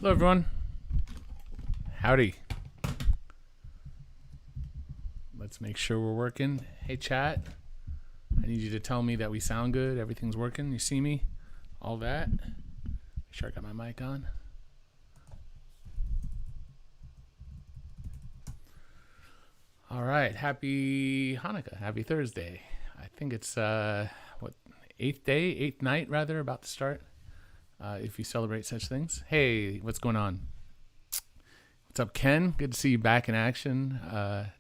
Hello, everyone. Howdy. Let's make sure we're working. Hey, chat. I need you to tell me that we sound good. Everything's working. You see me? All that. Make sure I got my mic on. All right. Happy Hanukkah. Happy Thursday. I think it's, eighth night, rather, about to start. If you celebrate such things. Hey, what's going on? What's up, Ken? Good to see you back in action.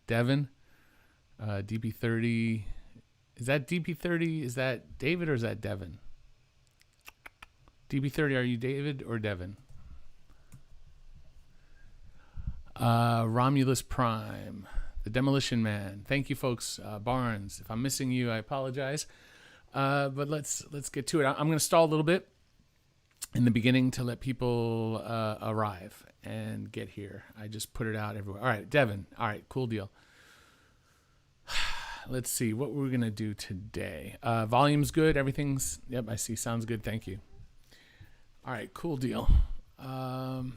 Devin, DP30. Is that DP30? Is that David or is that Devin? DP30, are you David or Devin? Romulus Prime, the Demolition Man. Thank you, folks. Barnes, if I'm missing you, I apologize. But let's get to it. I'm going to stall a little bit in the beginning to let people arrive and get here. I just put it out everywhere. All right, Devin. All right, cool deal. Let's see what we're going to do today. Volume's good. Everything's, yep, I see. Sounds good. Thank you. All right, cool deal. Kind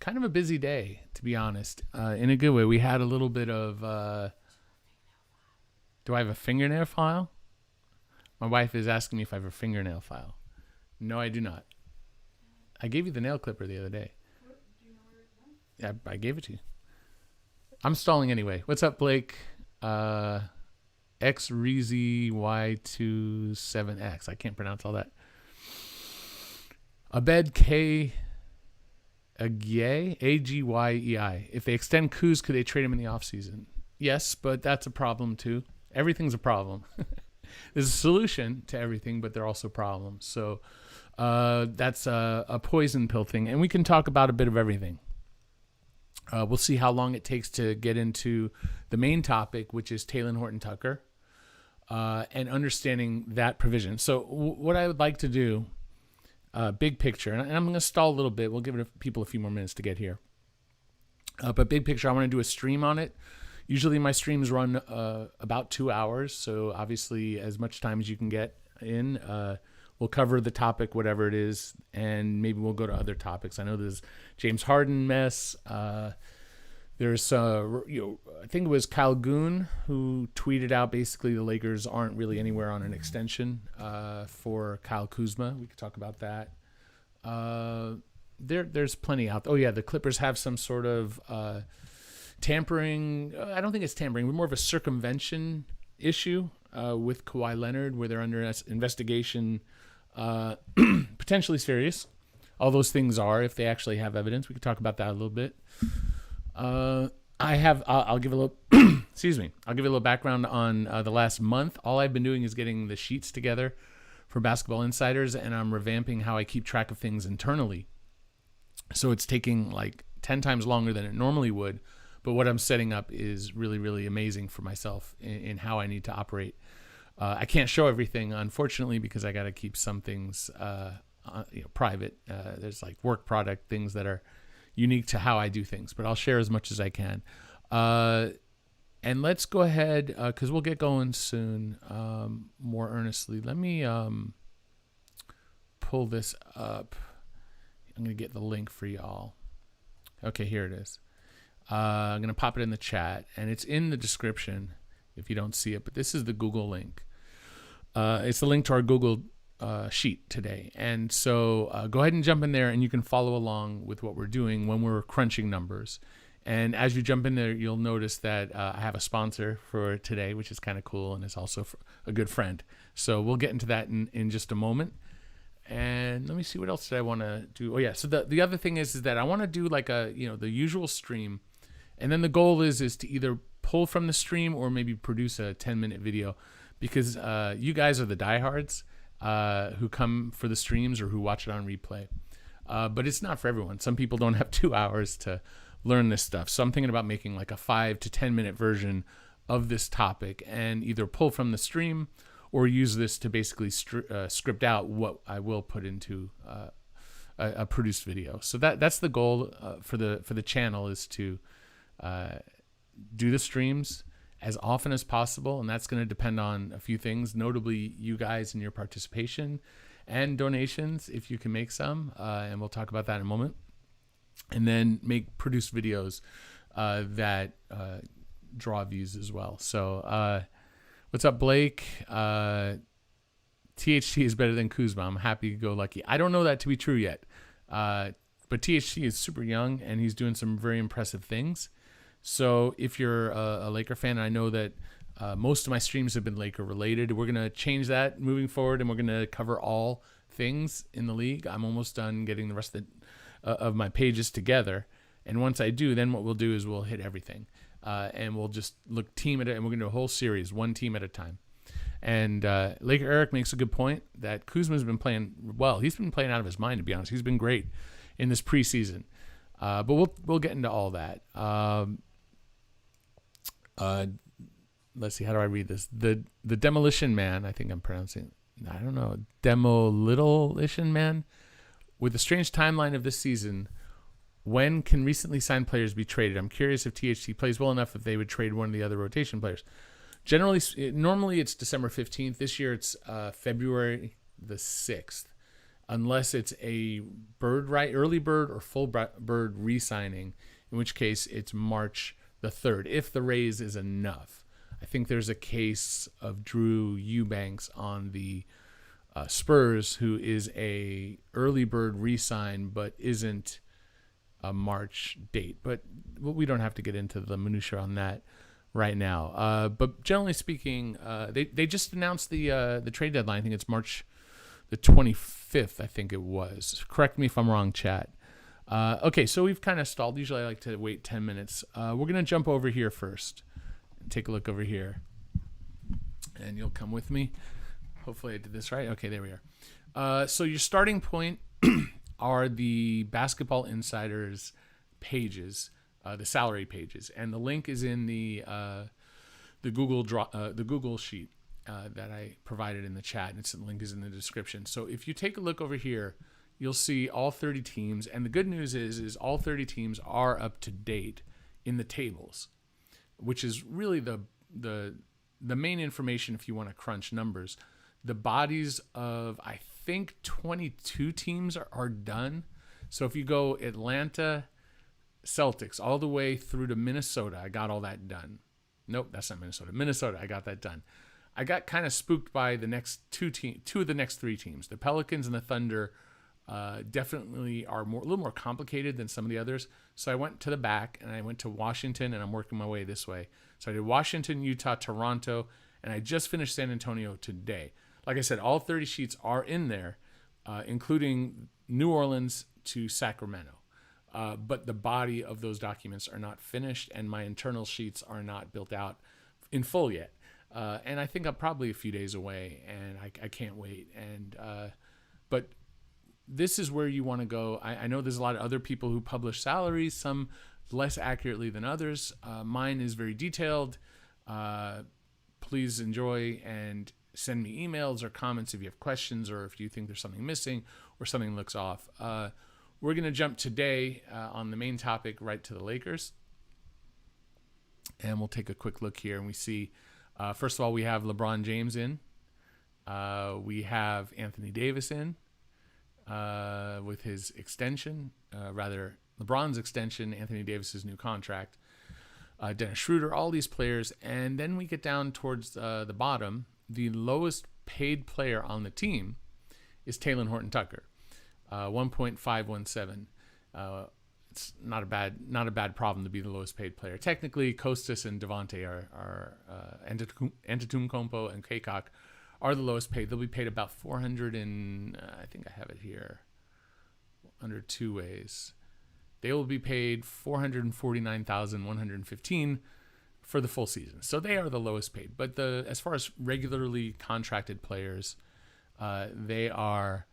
of a busy day, to be honest, in a good way. We had a little bit of, do I have a fingernail file? My wife is asking me if I have a fingernail file. No, I do not. I gave you the nail clipper the other day. Do you know where it went? Yeah, I gave it to you. I'm stalling anyway. What's up, Blake? XReezy-Y27X. I can't pronounce all that. Abed K. Agyei, Agyei. If they extend Kuz, could they trade him in the offseason? Yes, but that's a problem too. Everything's a problem. There's a solution to everything, but there are also problems. So that's a poison pill thing. And we can talk about a bit of everything. We'll see how long it takes to get into the main topic, which is Talen Horton-Tucker, and understanding that provision. So what I would like to do, big picture, and I'm going to stall a little bit. We'll give people a few more minutes to get here. But big picture, I want to do a stream on it. Usually my streams run about 2 hours, so obviously as much time as you can get in. We'll cover the topic, whatever it is, and maybe we'll go to other topics. I know there's James Harden mess. There's, I think it was Kyle Goon who tweeted out basically the Lakers aren't really anywhere on an extension for Kyle Kuzma. We could talk about that. There's plenty out there. Oh, yeah, the Clippers have some sort of tampering. I don't think it's tampering, but more of a circumvention issue with Kawhi Leonard, where they're under investigation, potentially serious. All those things are, if they actually have evidence. We could talk about that a little bit. I'll give a little, excuse me. I'll give you a little background on the last month. All I've been doing is getting the sheets together for Basketball Insiders, and I'm revamping how I keep track of things internally. So it's taking like 10 times longer than it normally would. But what I'm setting up is really, really amazing for myself in how I need to operate. I can't show everything, unfortunately, because I got to keep some things private. There's like work product things that are unique to how I do things, but I'll share as much as I can. And let's go ahead, because we'll get going soon more earnestly. Let me pull this up. I'm going to get the link for y'all. Okay, here it is. I'm going to pop it in the chat, and it's in the description if you don't see it, but this is the Google link. It's the link to our Google sheet today. And so go ahead and jump in there, and you can follow along with what we're doing when we're crunching numbers. And as you jump in there, you'll notice that I have a sponsor for today, which is kind of cool, and is also a good friend. So we'll get into that in just a moment. And let me see, what else did I want to do? Oh, yeah. So the other thing is that I want to do like the usual stream. And then the goal is to either pull from the stream or maybe produce a 10-minute video, because you guys are the diehards who come for the streams or who watch it on replay. But it's not for everyone. Some people don't have 2 hours to learn this stuff. So I'm thinking about making like a 5 to 10-minute version of this topic and either pull from the stream or use this to basically script out what I will put into a produced video. So that's the goal for the channel, is to do the streams as often as possible, and that's going to depend on a few things, notably you guys and your participation and donations if you can make some, and we'll talk about that in a moment. and then produce videos that draw views as well. So what's up, Blake? THT is better than Kuzma. I'm happy to go lucky. I don't know that to be true yet. But THT is super young, and he's doing some very impressive things. So if you're a Laker fan, and I know that most of my streams have been Laker related, we're going to change that moving forward, and we're going to cover all things in the league. I'm almost done getting the rest of my pages together. And once I do, then what we'll do is we'll hit everything. And we'll just look team at it, and we're going to do a whole series, one team at a time. And Laker Eric makes a good point that Kuzma's been playing well. He's been playing out of his mind, to be honest. He's been great in this preseason. But we'll get into all that. Let's see, how do I read this? The Demolition Man, I think I'm pronouncing, I don't know, Demolition Man. With the strange timeline of this season, when can recently signed players be traded? I'm curious if THT plays well enough if they would trade one of the other rotation players. Normally it's December 15th. This year it's February the 6th, unless it's a early bird or full bird re-signing, in which case it's March the 3rd, if the raise is enough. I think there's a case of Drew Eubanks on the Spurs, who is a early bird re-sign but isn't a March date. But we don't have to get into the minutia on that right now. But generally speaking, they just announced the trade deadline. I think it's March the 25th, I think it was. Correct me if I'm wrong, chat. Okay, so we've kind of stalled. Usually I like to wait 10 minutes. We're going to jump over here first and take a look over here. And you'll come with me. Hopefully I did this right. Okay, there we are. So your starting point are the Basketball Insiders pages, the salary pages, and the link is in the Google sheet that I provided in the chat, and the link is in the description. So if you take a look over here, you'll see all 30 teams, and the good news is all 30 teams are up to date in the tables, which is really the main information if you want to crunch numbers. The bodies of, I think, 22 teams are done. So if you go Atlanta Celtics all the way through to Minnesota, I got all that done. Nope, that's not Minnesota. Minnesota, I got that done. I got kind of spooked by the next two of the next three teams. The Pelicans and the Thunder definitely are a little more complicated than some of the others. So I went to the back, and I went to Washington, and I'm working my way this way. So I did Washington, Utah, Toronto, and I just finished San Antonio today. Like I said, all 30 sheets are in there, including New Orleans to Sacramento. But the body of those documents are not finished, and my internal sheets are not built out in full yet. And I think I'm probably a few days away, and I can't wait. But this is where you want to go. I know there's a lot of other people who publish salaries, some less accurately than others. Mine is very detailed. Please enjoy and send me emails or comments if you have questions or if you think there's something missing or something looks off. We're going to jump today on the main topic right to the Lakers. And we'll take a quick look here, and we see, first of all, we have LeBron James in. We have Anthony Davis in with his extension, LeBron's extension, Anthony Davis's new contract, Dennis Schroeder, all these players. And then we get down towards the bottom. The lowest paid player on the team is Talen Horton-Tucker, 1.517. It's not a bad problem to be the lowest paid player. Technically, Kostas and Devontae are Antetokounmpo and Kaycock are the lowest paid. They'll be paid about 400 and I think I have it here under two ways. They will be paid $449,115 for the full season. So they are the lowest paid. But as far as regularly contracted players, they are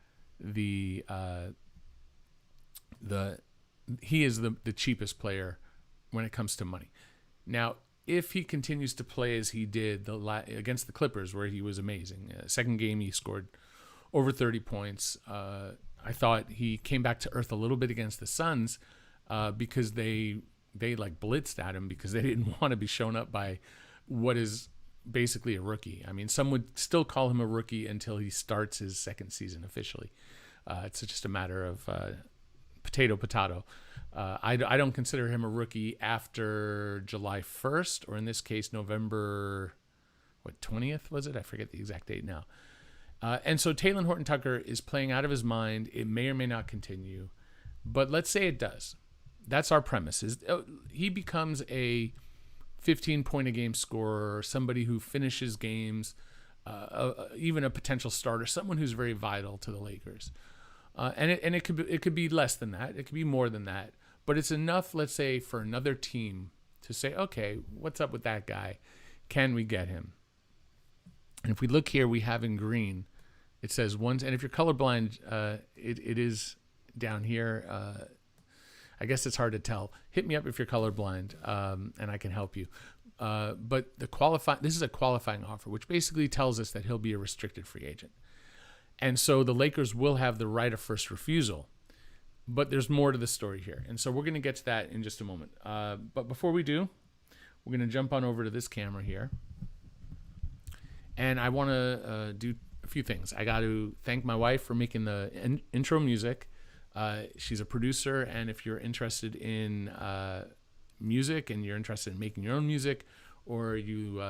he is the cheapest player when it comes to money. Now, if he continues to play as he did against the Clippers, where he was amazing, second game he scored over 30 points. I thought he came back to earth a little bit against the Suns because they like blitzed at him because they didn't want to be shown up by what is basically a rookie. I mean, some would still call him a rookie until he starts his second season officially. It's just a matter of potato. I don't consider him a rookie after July 1st, or in this case, November, 20th was it? I forget the exact date now. And so Talen Horton-Tucker is playing out of his mind. It may or may not continue, but let's say it does. That's our premise. He becomes a 15-point-a-game scorer, somebody who finishes games, even a potential starter, someone who's very vital to the Lakers. And it could be less than that. It could be more than that. But it's enough, let's say, for another team to say, okay, what's up with that guy? Can we get him? And if we look here, we have in green, it says once. And if you're colorblind, it is down here. I guess it's hard to tell. Hit me up if you're colorblind, and I can help you. But this is a qualifying offer, which basically tells us that he'll be a restricted free agent. And so the Lakers will have the right of first refusal. But there's more to the story here. And so we're going to get to that in just a moment. But before we do, we're going to jump on over to this camera here. And I want to do a few things. I got to thank my wife for making the intro music. She's a producer. And if you're interested in music and you're interested in making your own music, or you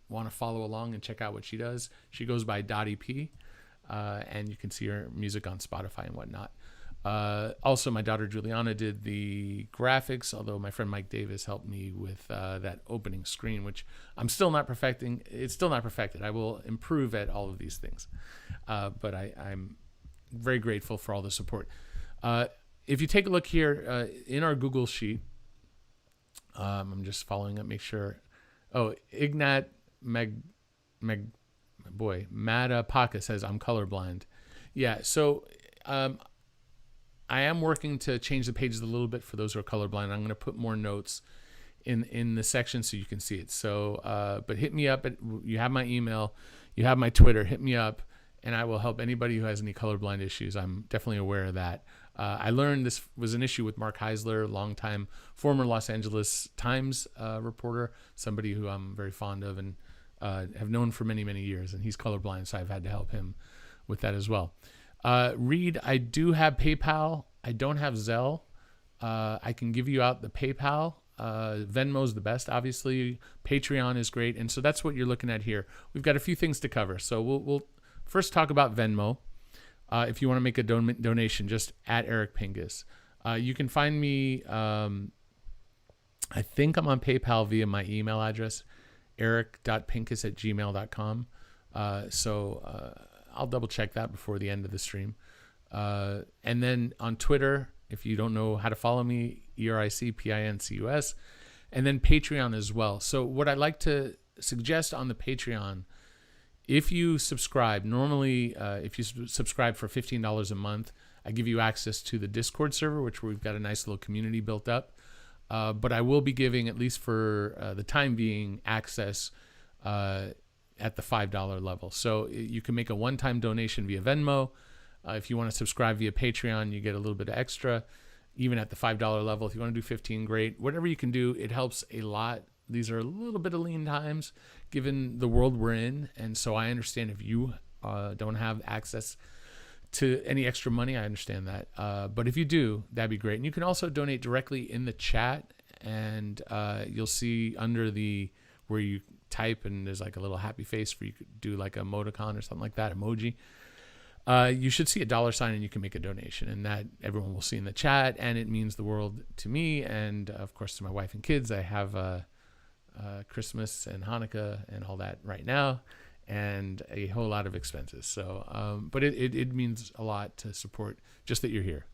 want to follow along and check out what she does, she goes by Dottie P. And you can see her music on Spotify and whatnot. Also, my daughter Juliana did the graphics, although my friend Mike Davis helped me with that opening screen, which I'm still not perfecting. It's still not perfected. I will improve at all of these things. But I'm very grateful for all the support. If you take a look here in our Google Sheet, I'm just following up, make sure. Oh, Ignat Madapaka says, I'm colorblind. Yeah, so I am working to change the pages a little bit for those who are colorblind. I'm going to put more notes in the section so you can see it. So, but hit me up. You have my email. You have my Twitter. Hit me up, and I will help anybody who has any colorblind issues. I'm definitely aware of that. I learned this was an issue with Mark Heisler, longtime former Los Angeles Times reporter, somebody who I'm very fond of and have known for many, many years, and he's colorblind, so I've had to help him with that as well. Reed, I do have PayPal. I don't have Zelle. I can give you out the PayPal. Venmo's the best, obviously. Patreon is great, and so that's what you're looking at here. We've got a few things to cover, so we'll first talk about Venmo. If you want to make a donation, just at Eric Pincus. You can find me, I think I'm on PayPal via my email address, eric.pincus@gmail.com. So I'll double check that before the end of the stream. And then on Twitter, if you don't know how to follow me, ERICPINCUS, and then Patreon as well. So what I'd like to suggest on the Patreon, if you subscribe, normally if you subscribe for $15 a month, I give you access to the Discord server, which we've got a nice little community built up. But I will be giving, at least for the time being, access at the $5 level. So you can make a one-time donation via Venmo. If you want to subscribe via Patreon, you get a little bit of extra, even at the $5 level. If you want to do 15, great. Whatever you can do, it helps a lot. These are a little bit of lean times, given the world we're in. And so I understand if you don't have access to any extra money, I understand that. But if you do, that'd be great. And you can also donate directly in the chat, and you'll see under where you type, and there's like a little happy face where you could do like a emoticon or something like that, emoji. You should see a $sign, and you can make a donation, and that everyone will see in the chat, and it means the world to me, and of course to my wife and kids. I have Christmas and Hanukkah and all that right now, and a whole lot of expenses. So, but it means a lot to support just that you're here.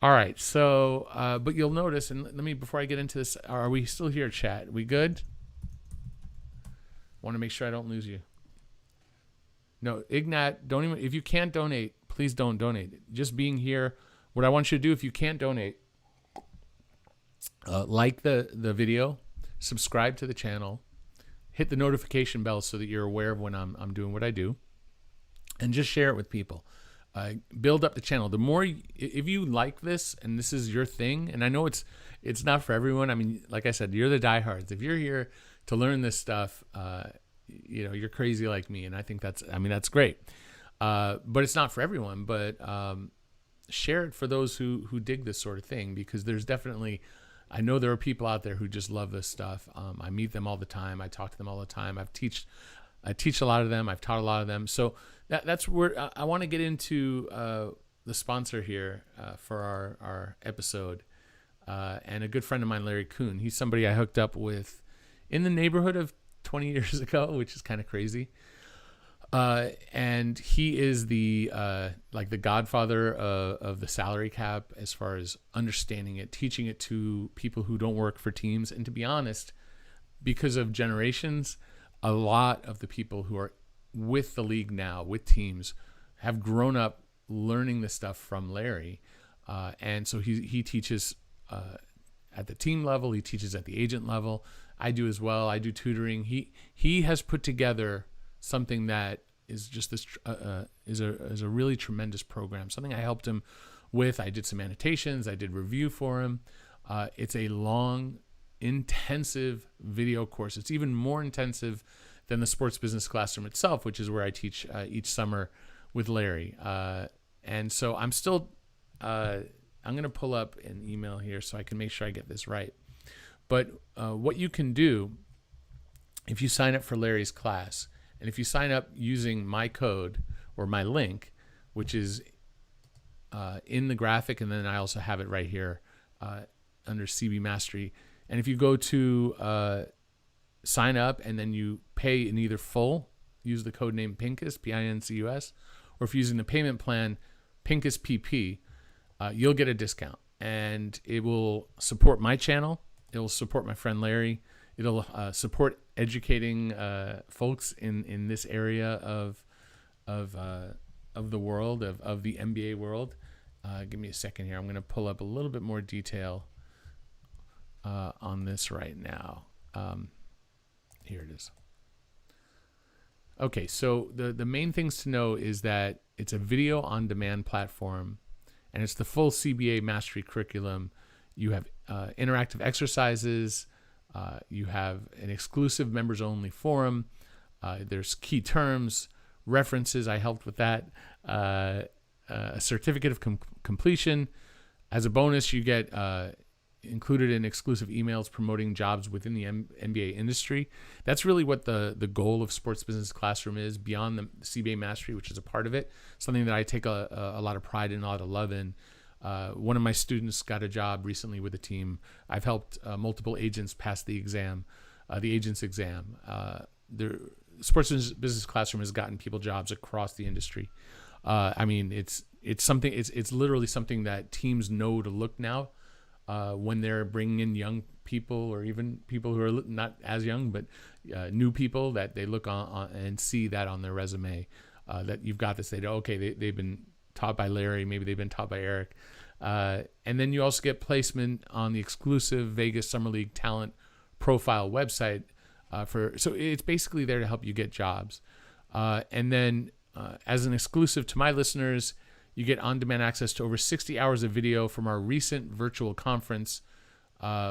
All right. So, but you'll notice, and let me, before I get into this, are we still here, chat? We good? Want to make sure I don't lose you. No, Ignat, don't even, if you can't donate, please don't donate. Just being here, what I want you to do, if you can't donate, like the video, subscribe to the channel, hit the notification bell so that you're aware of when I'm doing what I do, and just share it with people. Build up the channel. The more, if you like this and this is your thing, and I know it's not for everyone. I mean, like I said, you're the diehards. If you're here to learn this stuff, you're crazy like me, and I think that's great. But it's not for everyone. But share it for those who dig this sort of thing, because there's definitely, I know there are people out there who just love this stuff. I meet them all the time. I talk to them all the time. I teach a lot of them. I've taught a lot of them. So that's where I want to get into the sponsor here for our episode, and a good friend of mine, Larry Kuhn. He's somebody I hooked up with in the neighborhood of 20 years ago, which is kind of crazy. And he is the like the godfather of the salary cap as far as understanding it, teaching it to people who don't work for teams. And to be honest, because of generations, a lot of the people who are with the league now, with teams, have grown up learning this stuff from Larry. And so he teaches at the team level, he teaches at the agent level. I do as well. I do tutoring. He has put together something that is just this is a really tremendous program. Something I helped him with. I did some annotations. I did review for him. It's a long, intensive video course. It's even more intensive than the Sports Business Classroom itself, which is where I teach each summer with Larry. And so I'm still I'm going to pull up an email here so I can make sure I get this right. But what you can do if you sign up for Larry's class, and if you sign up using my code or my link, which is in the graphic, and then I also have it right here under CBA Mastery. And if you go to sign up and then you pay in either full, use the code name Pincus, Pincus, or if you're using the payment plan, Pincus PP, you'll get a discount. And it will support my channel. It will support my friend Larry. It'll support educating folks in this area of the world, of the NBA world. Give me a second here. I'm going to pull up a little bit more detail on this right now. Here it is. Okay, so the main things to know is that it's a video on demand platform, and it's the full CBA Mastery curriculum. You have interactive exercises. You have an exclusive members-only forum. There's key terms, references. I helped with that. A certificate of completion. As a bonus, you get included in exclusive emails promoting jobs within the NBA industry. That's really what the goal of Sports Business Classroom is, beyond the CBA Mastery, which is a part of it. Something that I take a lot of pride in, a lot of love in. One of my students got a job recently with a team. I've helped multiple agents pass the exam, the agent's exam. The Sports Business Classroom has gotten people jobs across the industry. I mean, it's something. It's literally something that teams know to look now when they're bringing in young people, or even people who are not as young, but new people, that they look on and see that on their resume, that you've got this. They know, okay, they've been taught by Larry, maybe they've been taught by Eric. And then you also get placement on the exclusive Vegas Summer League talent profile website. So it's basically there to help you get jobs. And then as an exclusive to my listeners, you get on-demand access to over 60 hours of video from our recent virtual conference,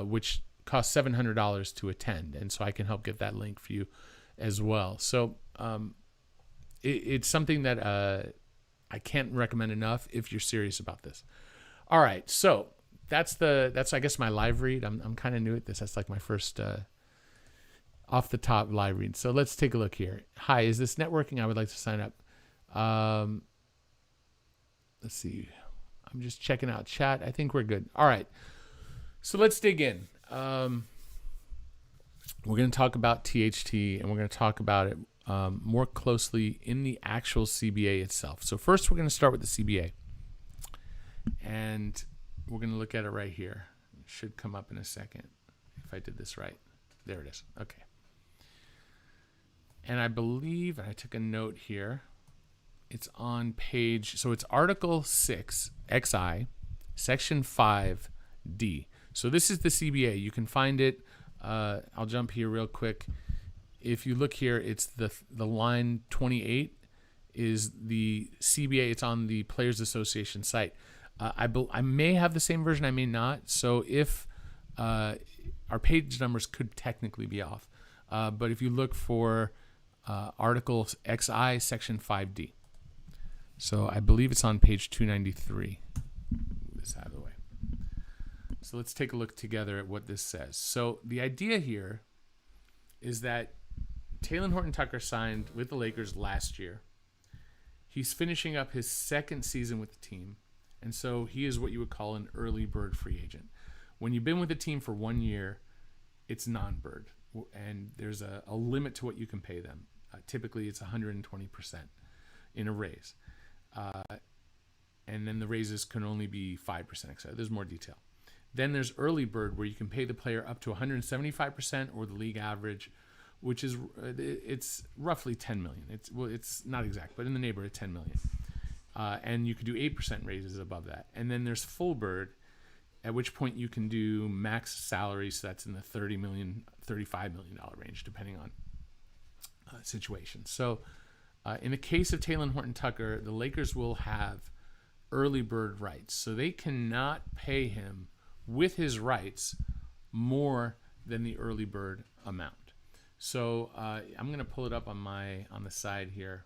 which costs $700 to attend. And so I can help get that link for you as well. So it's something that I can't recommend enough if you're serious about this. All right, so that's I guess my live read. I'm kind of new at this. That's like my first off the top live read. So let's take a look here. Hi, is this networking? I would like to sign up. Let's see. I'm just checking out chat. I think we're good. All right, so let's dig in. We're going to talk about THT, and we're going to talk about it more closely in the actual CBA itself. So first, we're going to start with the CBA, and we're going to look at it right here. It should come up in a second if I did this right. There it is. Okay. And I believe I took a note here. It's on page, so it's Article 6, XI, Section 5D. So this is the CBA. You can find it. I'll jump here real quick. If you look here, it's the line 28 is the CBA. It's on the Players Association site. I may have the same version. I may not. So if our page numbers could technically be off. But if you look for Article XI, Section 5D. So I believe it's on page 293. Move this out of the way. So let's take a look together at what this says. So the idea here is that Talen Horton-Tucker signed with the Lakers last year. He's finishing up his second season with the team, and so he is what you would call an early bird free agent. When you've been with the team for 1 year, it's non-bird, and there's a limit to what you can pay them. Typically, it's 120% in a raise. And then the raises can only be 5%, etc. There's more detail. Then there's early bird, where you can pay the player up to 175% or the league average, which is it's roughly 10 million. It's not exact, but in the neighborhood of 10 million. And you could do 8% raises above that. And then there's full bird, at which point you can do max salary, so that's in the $30 million, $35 million range, depending on situation. So in the case of Talen Horton-Tucker, the Lakers will have early bird rights. So they cannot pay him with his rights more than the early bird amount. So I'm going to pull it up on the side here.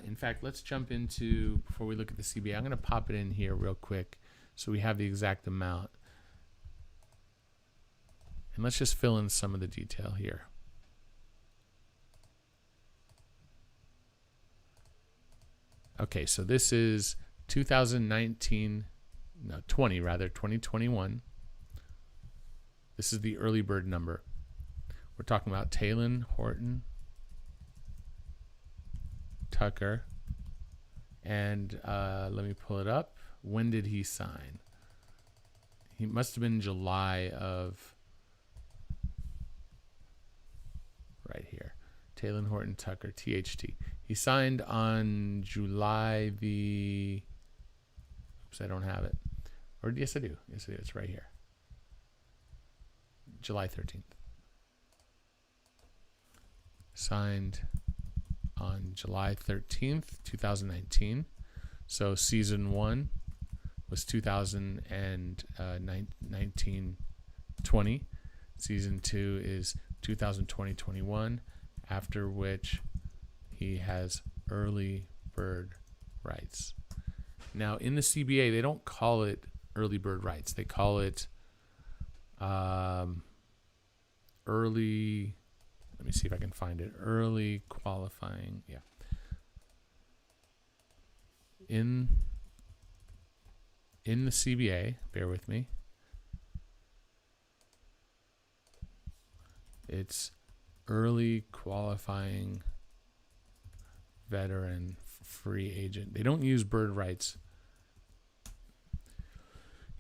In fact, let's jump into, before we look at the CBA, I'm going to pop it in here real quick so we have the exact amount. And let's just fill in some of the detail here. Okay, so this is 2021. This is the early bird number. We're talking about Talen Horton-Tucker. And let me pull it up. When did he sign? He must have been July of, right here. Talen Horton-Tucker, THT. He signed on July the, oops, I don't have it. Or yes, I do. Yes, I do. It's right here. July 13th. Signed on July 13th, 2019. So season 1 was 2019-20. Season 2 is 2020-21, after which he has early bird rights. Now, in the CBA, they don't call it early bird rights. They call it early, let me see if I can find it, early qualifying, yeah. In the CBA, bear with me, it's early qualifying veteran free agent. They don't use bird rights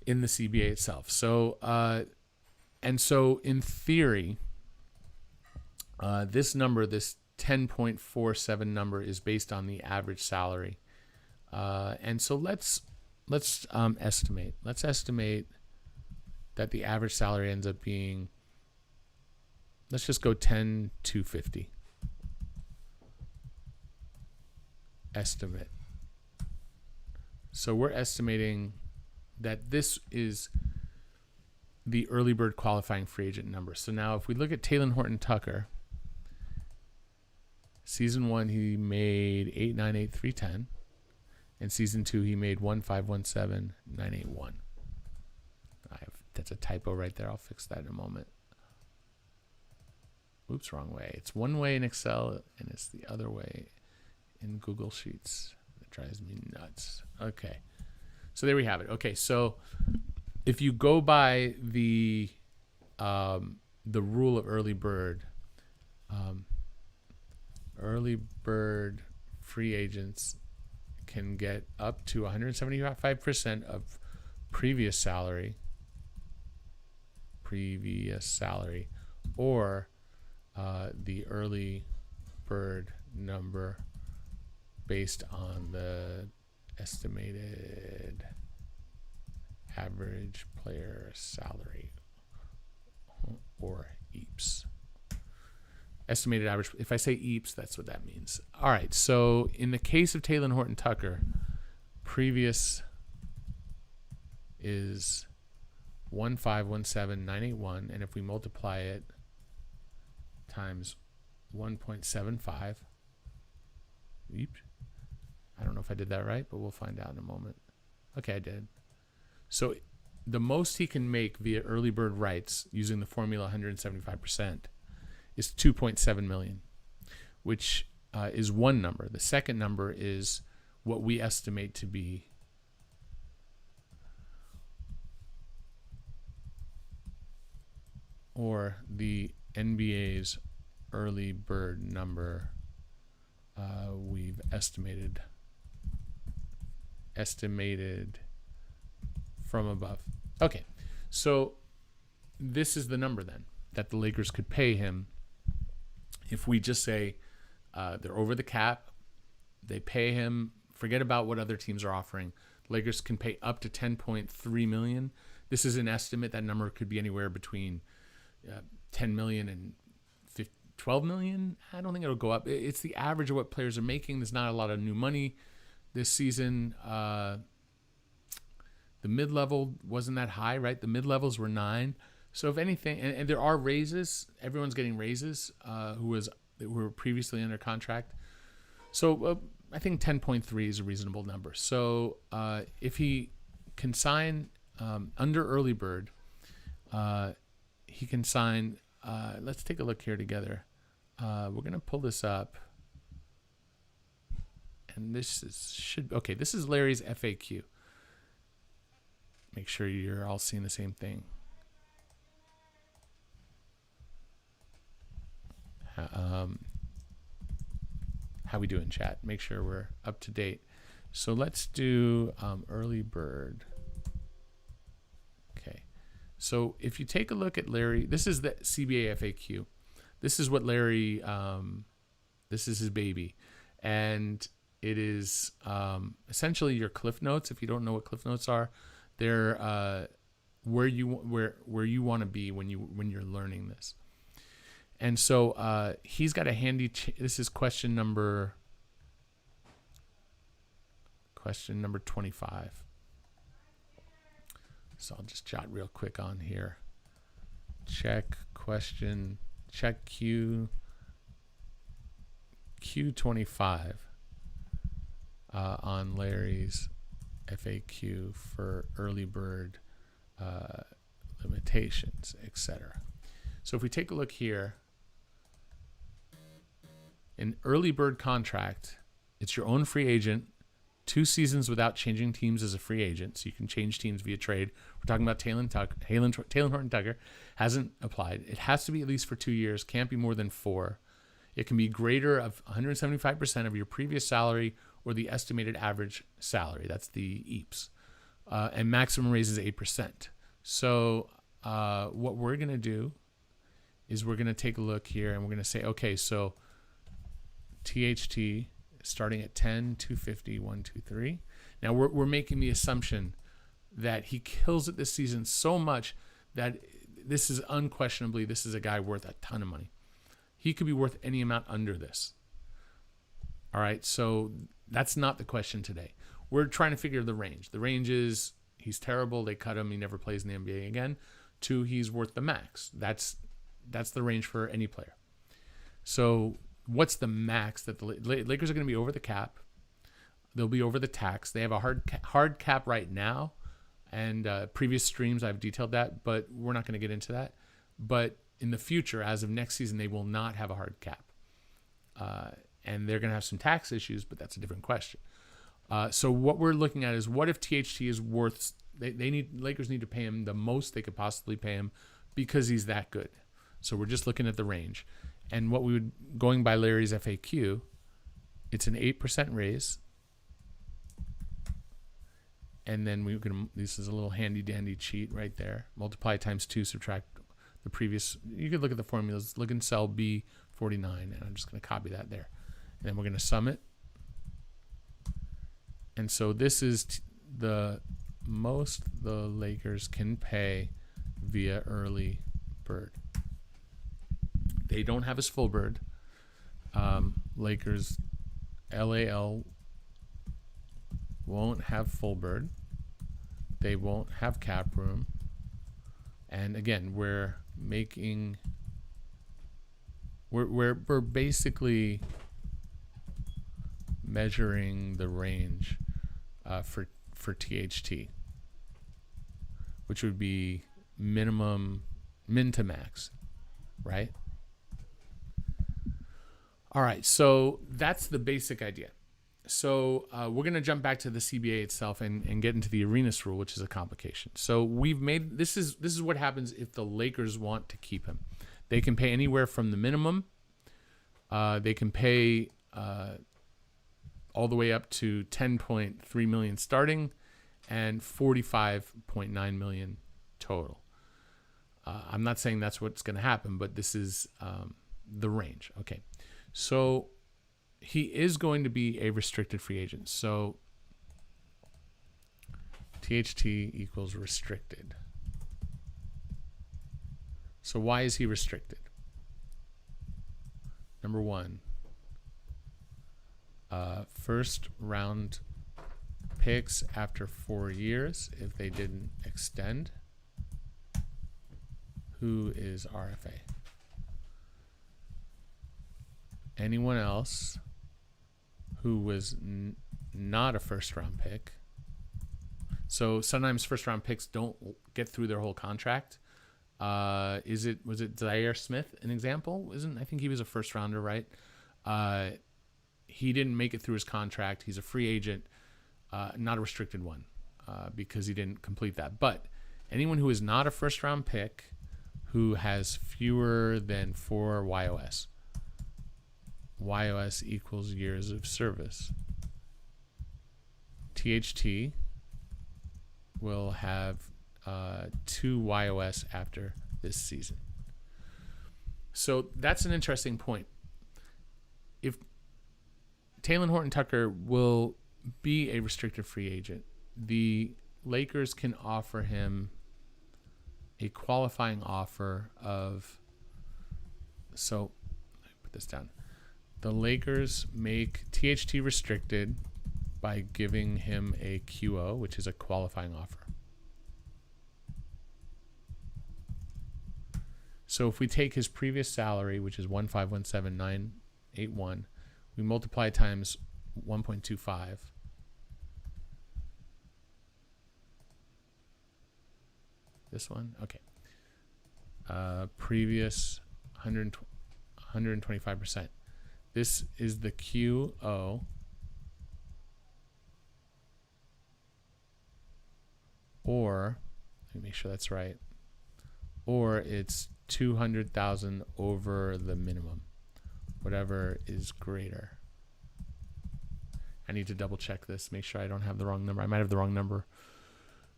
in the CBA itself. So, and so in theory, this number, this 10.47 number, is based on the average salary. And so let's estimate. Let's estimate that the average salary ends up being, let's just go 10,250. Estimate. So we're estimating that this is the early bird qualifying free agent number. So now if we look at Talen Horton-Tucker, season 1 he made 898,310, and season 2 he made 1517981. That's a typo right there. I'll fix that in a moment. Oops, wrong way. It's one way in Excel and it's the other way in Google Sheets. That drives me nuts. Okay, so there we have it. Okay, so if you go by the rule of early bird free agents can get up to 175% of previous salary, or the early bird number based on the estimated average player salary, or EAPS. Estimated average. If I say EAPS, that's what that means. All right. So in the case of Talen Horton-Tucker, previous is 1517981, and if we multiply it times 1.75, I don't know if I did that right, but we'll find out in a moment. Okay, I did. So the most he can make via early bird rights using the formula 175% is 2.7 million, which is one number. The second number is what we estimate to be or the NBA's early bird number we've estimated from above. Okay, so this is the number then that the Lakers could pay him if we just say they're over the cap, they pay him, forget about what other teams are offering. Lakers can pay up to 10.3 million. This is an estimate. That number could be anywhere between 10 million and 12 million. I don't think it'll go up. It's the average of what players are making. There's not a lot of new money this season. The mid-level wasn't that high, right? The mid-levels were 9. So if anything, and there are raises. Everyone's getting raises who were previously under contract. So I think 10.3 is a reasonable number. So if he can sign under early bird, he can sign. Let's take a look here together. We're going to pull this up. And this is Larry's FAQ. Make sure you're all seeing the same thing. How we doing, chat? Make sure we're up to date. So let's do early bird. Okay. So if you take a look at Larry, this is the CBA FAQ. This is what Larry, this is his baby. And it is essentially your Cliff Notes. If you don't know what Cliff Notes are, they're where you want to be when you're learning this. And so he's got a handy. This is question number 25. So I'll just jot real quick on here. Check Q25 on Larry's FAQ for early bird limitations, etc. So if we take a look here, an early bird contract, it's your own free agent, 2 seasons without changing teams as a free agent, so you can change teams via trade. We're talking about Talen Horton-Tucker, hasn't applied. It has to be at least for 2 years, can't be more than 4. It can be greater of 175% of your previous salary or the estimated average salary. That's the EAPS. And maximum raise is 8%. So what we're going to do is we're going to take a look here and we're going to say, okay, so THT starting at 10, 250, 123. Now we're making the assumption that he kills it this season so much that this is unquestionably, this is a guy worth a ton of money. He could be worth any amount under this. All right, so that's not the question today. We're trying to figure the range. The range is he's terrible, they cut him, he never plays in the NBA again, to he's worth the max. That's the range for any player. So what's the max that the Lakers are going to be over the cap? They'll be over the tax. They have a hard cap right now, and previous streams I've detailed that, but we're not going to get into that. But in the future, as of next season, they will not have a hard cap. And they're going to have some tax issues, but that's a different question. So what we're looking at is what if THT is worth, Lakers need to pay him the most they could possibly pay him because he's that good. So we're just looking at the range. And what we would, going by Larry's FAQ, it's an 8% raise. And then we can, this is a little handy dandy cheat right there. Multiply times 2, subtract the previous. You could look at the formulas, look in cell B49, and I'm just going to copy that there. And then we're going to sum it. And so this is the most the Lakers can pay via early bird. They don't have his full bird. Lakers, LAL won't have full bird. They won't have cap room. And again, we're basically measuring the range for THT, which would be min to max, right? All right, so that's the basic idea. So we're going to jump back to the CBA itself and get into the Arenas rule, which is a complication. So we've made this is what happens if the Lakers want to keep him. They can pay anywhere from the minimum. They can pay all the way up to $10.3 million starting and $45.9 million total. I'm not saying that's what's going to happen, but this is the range. Okay, so he is going to be a restricted free agent. So THT equals restricted. So why is he restricted? Number one, first round picks after 4 years if they didn't extend. Who is RFA? Anyone else who was not a first round pick. So sometimes first round picks don't get through their whole contract. Was it Zaire Smith an example? I think he was a first rounder, right? He didn't make it through his contract. He's a free agent, not a restricted one, because he didn't complete that. But anyone who is not a first round pick who has fewer than 4 YOS. YOS equals years of service. THT will have 2 YOS after this season. So that's an interesting point. If Talen Horton-Tucker will be a restricted free agent, the Lakers can offer him a qualifying offer of, so let me put this down. The Lakers make THT restricted by giving him a QO, which is a qualifying offer. So if we take his previous salary, which is 1517981, we multiply times 1.25. This one, okay. Previous 125%. This is the QO. Or, let me make sure that's right. Or it's 200,000 over the minimum, whatever is greater. I need to double check this, make sure I don't have the wrong number. I might have the wrong number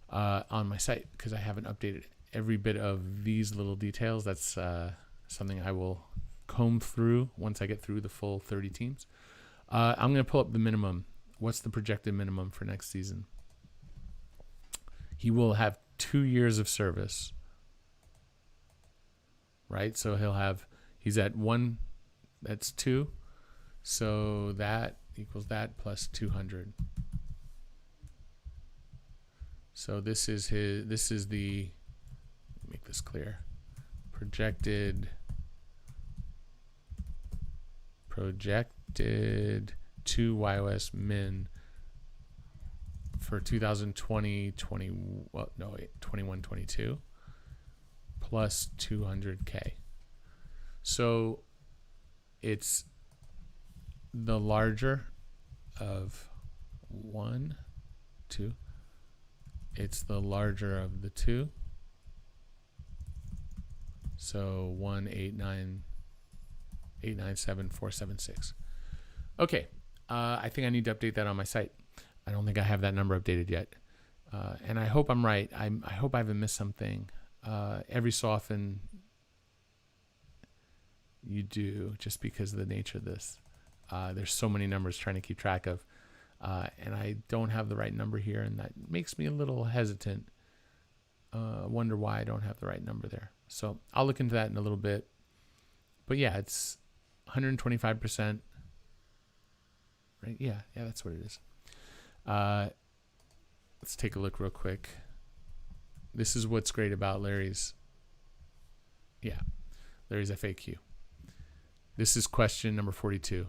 on my site because I haven't updated every bit of these little details. That's something I will comb through once I get through the full 30 teams. I'm going to pull up the minimum. What's the projected minimum for next season? He will have 2 years of service, right? So he's at 1, that's 2. So that equals that plus 200. So this is the, make this clear, projected 2 YOS min for 2020, 21, 22 plus 200K. So it's the larger of 1, 2. It's the larger of the 2. So 189,897,476. Okay, I think I need to update that on my site. I don't think I have that number updated yet, and I hope I'm right. I hope I haven't missed something. Every so often, you do, just because of the nature of this. There's so many numbers trying to keep track of, and I don't have the right number here, and that makes me a little hesitant. Wonder why I don't have the right number there. So I'll look into that in a little bit. But yeah, it's 125%. Right? Yeah, that's what it is. Let's take a look real quick. This is what's great about Larry's FAQ. This is question number 42.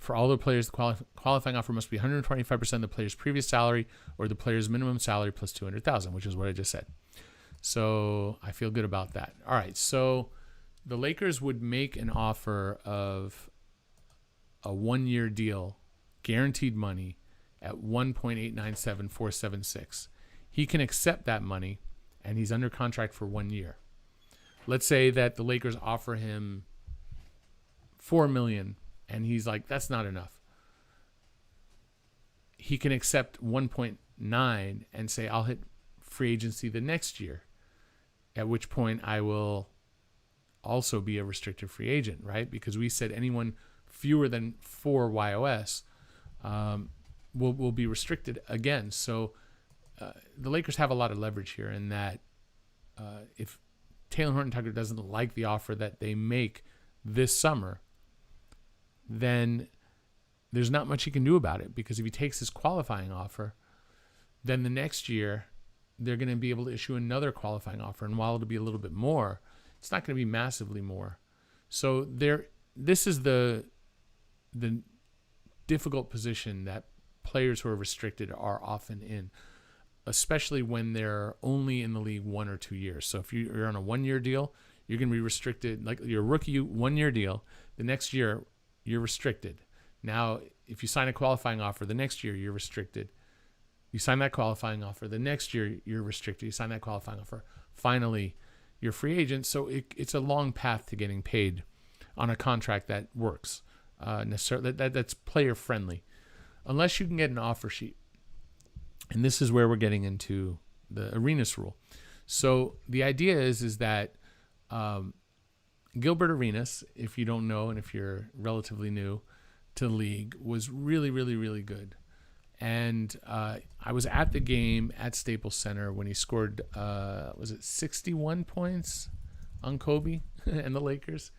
For all the players, the qualifying offer must be 125% of the player's previous salary or the player's minimum salary plus $200,000, which is what I just said. So I feel good about that. All right, so the Lakers would make an offer of a 1-year deal, guaranteed money, at 1.897476. He can accept that money, and he's under contract for 1 year. Let's say that the Lakers offer him $4 million, and he's like, that's not enough. He can accept 1.9 and say, I'll hit free agency the next year, at which point I will also be a restricted free agent, right? Because we said anyone fewer than 4 YOS will be restricted again. So the Lakers have a lot of leverage here in that if Talen Horton-Tucker doesn't like the offer that they make this summer, then there's not much he can do about it, because if he takes his qualifying offer, then the next year they're going to be able to issue another qualifying offer. And while it'll be a little bit more, it's not going to be massively more. So this is the difficult position that players who are restricted are often in, especially when they're only in the league 1 or 2 years. So if you're on a 1-year deal, you're going to be restricted. Like your rookie 1-year deal, the next year you're restricted. Now, if you sign a qualifying offer, the next year you're restricted. You sign that qualifying offer, the next year you're restricted. You sign that qualifying offer, finally you're free agent. So it's a long path to getting paid on a contract that works, necessarily that's player friendly, unless you can get an offer sheet. And this is where we're getting into the Arenas rule. So the idea is that Gilbert Arenas, if you don't know and if you're relatively new to the league, was really, really, really good. And I was at the game at Staples Center when he scored, was it 61 points on Kobe and the Lakers?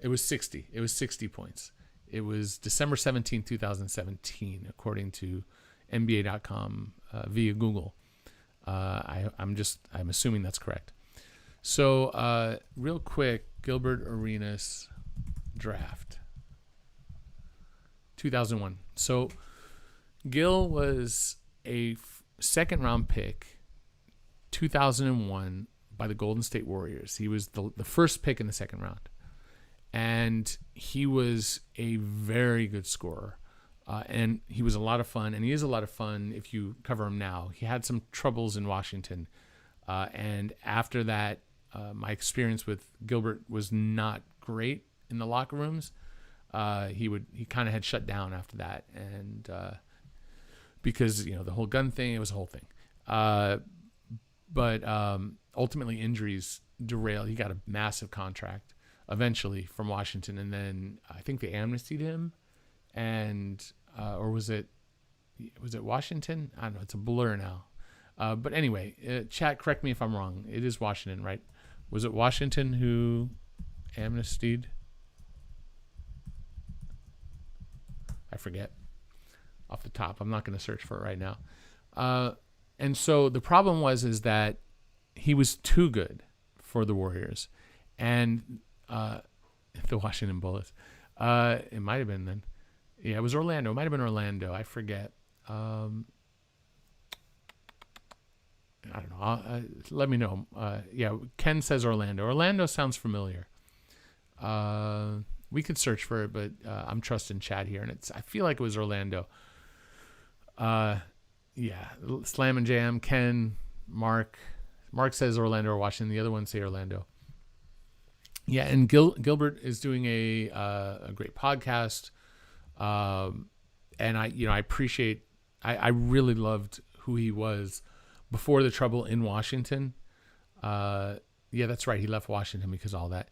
It was 60. It was 60 points. It was December 17, 2017, according to NBA.com via Google. I'm assuming that's correct. So real quick, Gilbert Arenas draft 2001. So Gil was a second round pick 2001 by the Golden State Warriors. He was the first pick in the second round, and he was a very good scorer. And he was a lot of fun, and he is a lot of fun if you cover him now. He had some troubles in Washington, and after that, my experience with Gilbert was not great in the locker rooms. He kind of had shut down after that, and because the whole gun thing, it was a whole thing. But ultimately, injuries derailed. He got a massive contract eventually from Washington, and then I think they amnestied him. And or was it Washington? I don't know. It's a blur now. But anyway, chat, correct me if I'm wrong. It is Washington, right? Was it Washington who amnestied? I forget off the top. I'm not going to search for it right now. And so the problem is that he was too good for the Warriors, and the Washington Bullets. It might have been then. Yeah, it was Orlando. It might have been Orlando. I forget. I don't know. Let me know. Yeah, Ken says Orlando. Orlando sounds familiar. We could search for it, but I'm trusting chat here, and I feel like it was Orlando. Yeah, Slam and Jam, Ken, Mark. Mark says Orlando or Washington. The other ones say Orlando. Yeah, and Gilbert is doing a great podcast. And I appreciate, I really loved who he was before the trouble in Washington. Yeah, that's right. He left Washington because of all that.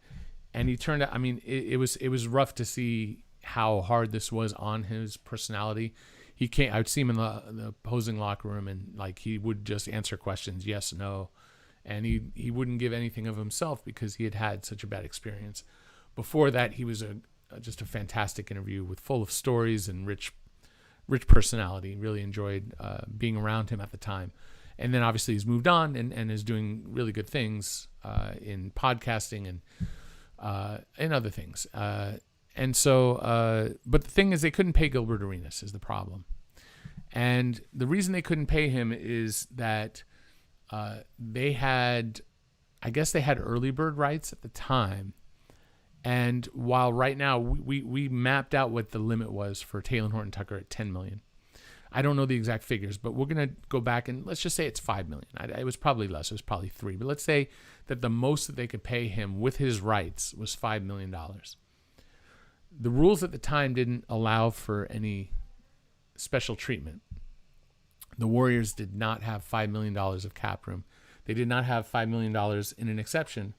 And he turned out, it was rough to see how hard this was on his personality. I would see him in the opposing locker room, and like, he would just answer questions, yes, no. And he wouldn't give anything of himself because he had such a bad experience. Before that, he was just a fantastic interview full of stories and rich personality. Really enjoyed being around him at the time. And then obviously he's moved on and is doing really good things in podcasting and other things. And so, but the thing is, they couldn't pay Gilbert Arenas is the problem. And the reason they couldn't pay him is that they had early bird rights at the time. And while right now we mapped out what the limit was for Talen Horton-Tucker at $10 million. I don't know the exact figures, but we're going to go back and let's just say it's $5 million. It was probably less. It was probably $3 million. But let's say that the most that they could pay him with his rights was $5 million. The rules at the time didn't allow for any special treatment. The Warriors did not have $5 million of cap room. They did not have $5 million in an exception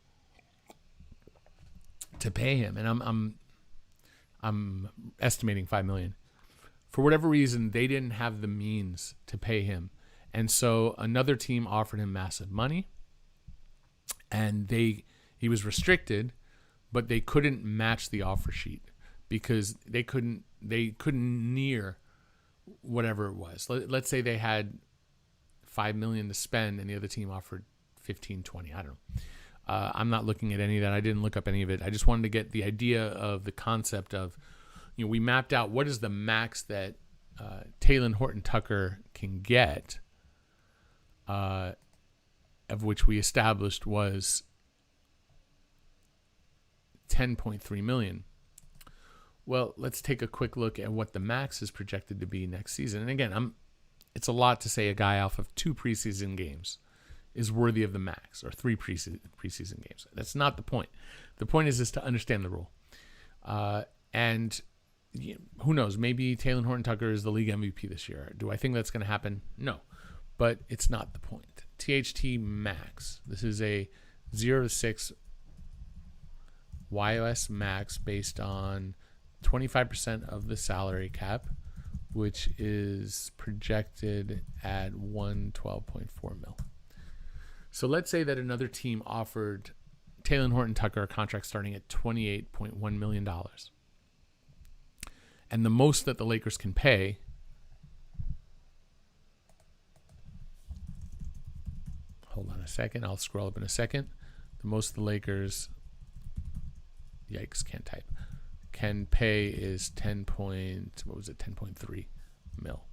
to pay him, and I'm estimating $5 million. For whatever reason, they didn't have the means to pay him, and so another team offered him massive money, and he was restricted, but they couldn't match the offer sheet because they couldn't near whatever it was. Let's say they had $5 million to spend, and the other team offered 15, 20. I don't know. I'm not looking at any of that. I didn't look up any of it. I just wanted to get the idea of the concept of, we mapped out what is the max that Talen Horton-Tucker can get, of which we established was $10.3 million. Well, let's take a quick look at what the max is projected to be next season. And again, it's a lot to say a guy off of 2 preseason games is worthy of the max, or 3 preseason games. That's not the point. The point is to understand the rule. And who knows? Maybe Talen Horton-Tucker is the league MVP this year. Do I think that's going to happen? No. But it's not the point. THT max. This is a 0 to 6 YOS max based on 25% of the salary cap, which is projected at $112.4 mil. So let's say that another team offered Talen Horton-Tucker a contract starting at $28.1 million. And the most that the Lakers can pay hold on a second, I'll scroll up in a second. The most the Lakers, can't type, can pay is 10.3 mil.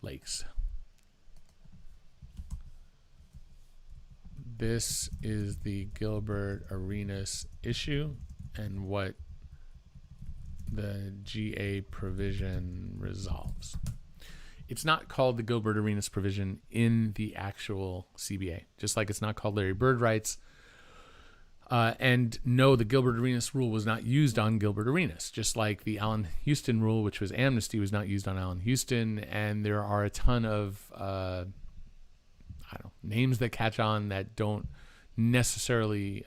Lakes. This is the Gilbert Arenas issue and what the GA provision resolves. It's not called the Gilbert Arenas provision in the actual CBA, just like it's not called Larry Bird rights. And no, the Gilbert Arenas rule was not used on Gilbert Arenas, just like the Allen Houston rule, which was amnesty, was not used on Allen Houston. And there are a ton of names that catch on that don't necessarily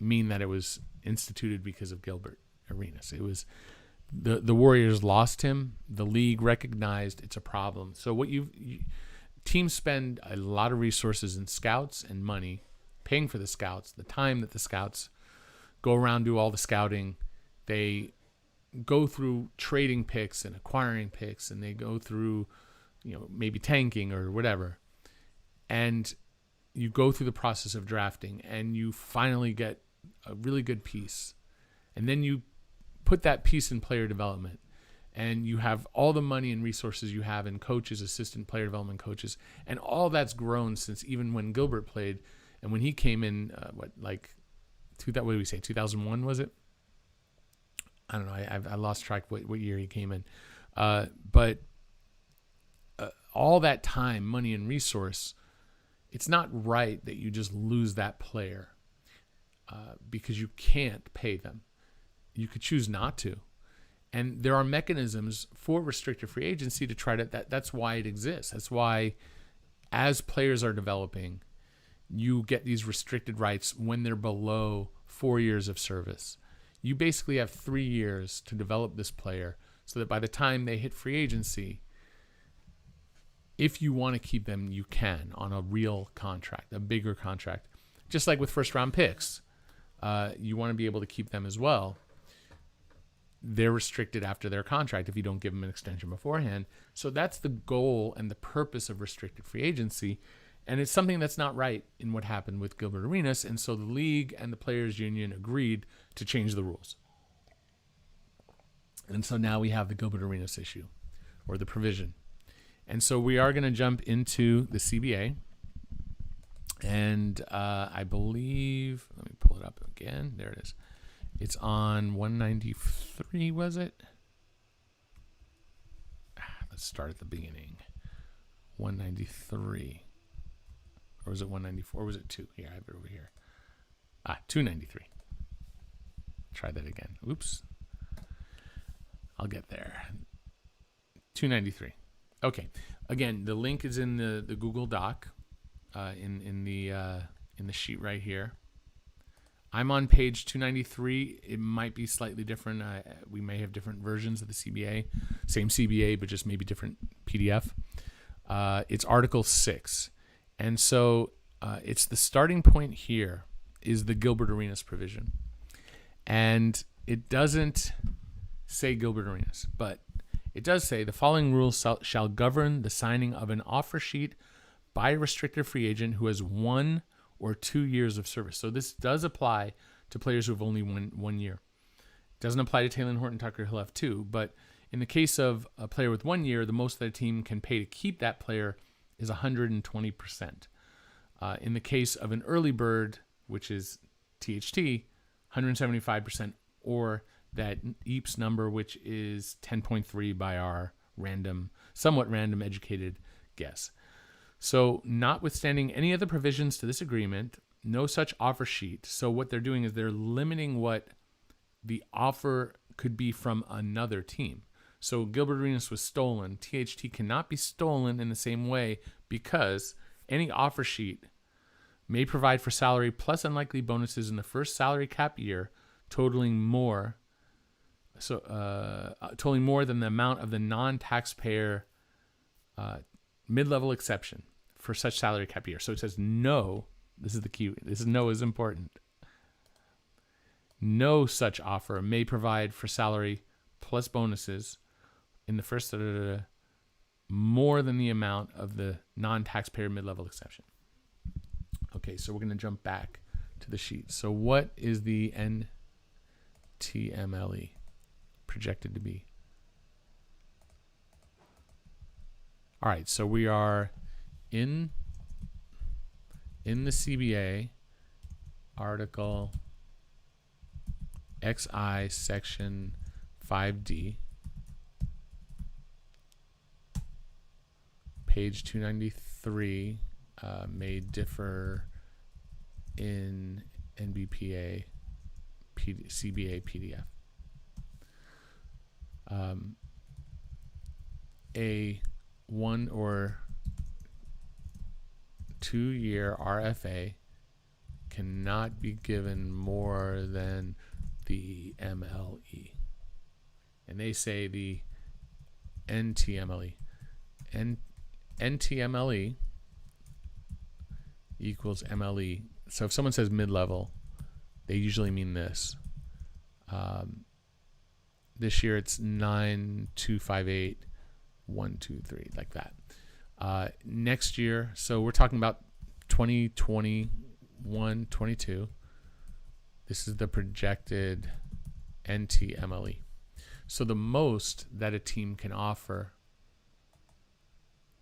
mean that it was instituted because of Gilbert Arenas. It was the Warriors lost him. The league recognized it's a problem. So teams spend a lot of resources in scouts and money, paying for the scouts, the time that the scouts go around, do all the scouting. They go through trading picks and acquiring picks, and they go through, maybe tanking or whatever. And you go through the process of drafting, and you finally get a really good piece. And then you put that piece in player development, and you have all the money and resources you have in coaches, assistant player development coaches, and all that's grown since even when Gilbert played. And when he came in, 2001 was it? I don't know. I lost track what year he came in. But all that time, money, and resource, it's not right that you just lose that player because you can't pay them. You could choose not to. And there are mechanisms for restricted free agency to try to, that's why it exists. That's why as players are developing, you get these restricted rights when they're below 4 years of service. You basically have 3 years to develop this player so that by the time they hit free agency, if you want to keep them, you can on a real contract, a bigger contract. Just like with first round picks, you want to be able to keep them as well. They're restricted after their contract if you don't give them an extension beforehand. So that's the goal and the purpose of restricted free agency. And it's something that's not right in what happened with Gilbert Arenas. And so the league and the players union agreed to change the rules. And so now we have the Gilbert Arenas issue, or the provision. And so we are going to jump into the CBA. And I believe, let me pull it up again. There it is. It's on 193, was it? Let's start at the beginning. 193. Or was it 194? Or was it 2? Here, I have it over here. 293. Try that again. Oops. I'll get there. 293. Okay. Again, the link is in the Google Doc, in the sheet right here. I'm on page 293. It might be slightly different. We may have different versions of the CBA. Same CBA, but just maybe different PDF. It's Article 6. And so it's the starting point here is the Gilbert Arenas provision. And it doesn't say Gilbert Arenas, but it does say the following rules shall govern the signing of an offer sheet by a restricted free agent who has 1 or 2 years of service. So this does apply to players who have only one year. It doesn't apply to Talen Horton-Tucker, he'll have 2. But in the case of a player with 1 year, the most that a team can pay to keep that player is 120%. In the case of an early bird, which is THT, 175%, or that EAPS number, which is 10.3 by our somewhat random educated guess. So notwithstanding any of the provisions to this agreement, no such offer sheet. So what they're doing is they're limiting what the offer could be from another team. So Gilbert Arenas was stolen. THT cannot be stolen in the same way because any offer sheet may provide for salary plus unlikely bonuses in the first salary cap year, totaling more than the amount of the non-taxpayer mid-level exception for such salary cap year. So it says no. This is the key. No is important. No such offer may provide for salary plus bonuses in the first more than the amount of the non-taxpayer mid-level exception. Okay, so we're going to jump back to the sheet. So what is the NTMLE projected to be? All right, so we are in the CBA article XI section 5D, page 293, may differ in NBPA CBA PDF. A 1 or 2 year RFA cannot be given more than the MLE. And they say the NTMLE. NTMLE equals MLE. So if someone says mid-level, they usually mean this. This year it's 9258 123, like that. Next year, so we're talking about 2021, 22. This is the projected NTMLE. So the most that a team can offer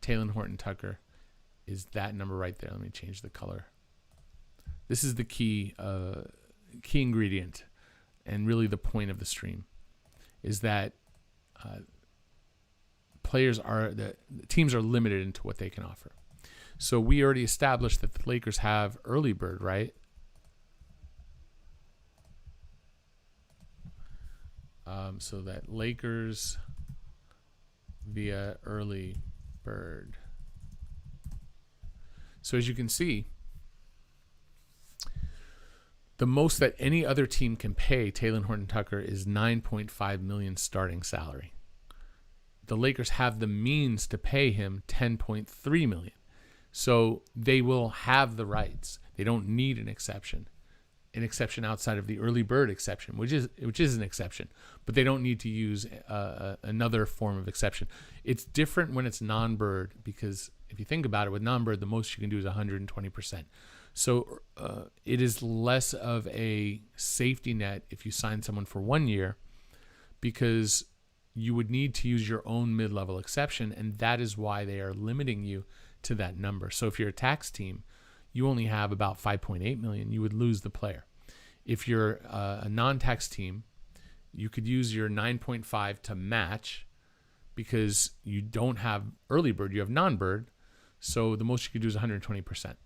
Talen Horton-Tucker is that number right there. Let me change the color. This is the key ingredient, and really the point of the stream, is that the teams are limited into what they can offer. So we already established that the Lakers have early bird, right? So that Lakers via early bird. So as you can see, the most that any other team can pay Talen Horton-Tucker is $9.5 million starting salary. The Lakers have the means to pay him $10.3 million. So they will have the rights. They don't need an exception outside of the early bird exception, which is an exception, but they don't need to use another form of exception. It's different when it's non-bird, because if you think about it, with non-bird, the most you can do is 120%. So it is less of a safety net if you sign someone for 1 year, because you would need to use your own mid-level exception, and that is why they are limiting you to that number. So if you're a tax team, you only have about 5.8 million, you would lose the player. If you're a non-tax team, you could use your 9.5 to match, because you don't have early bird, you have non-bird, so the most you could do is 120%.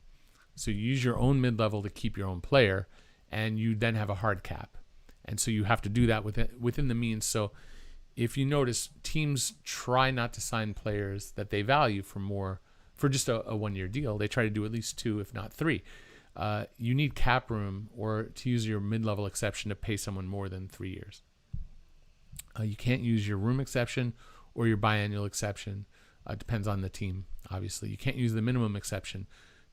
So you use your own mid-level to keep your own player, and you then have a hard cap. And so you have to do that within the means. So if you notice, teams try not to sign players that they value for just a 1 year deal. They try to do at least 2, if not 3. You need cap room, or to use your mid-level exception, to pay someone more than 3 years. You can't use your room exception or your biannual exception. Depends on the team, obviously. You can't use the minimum exception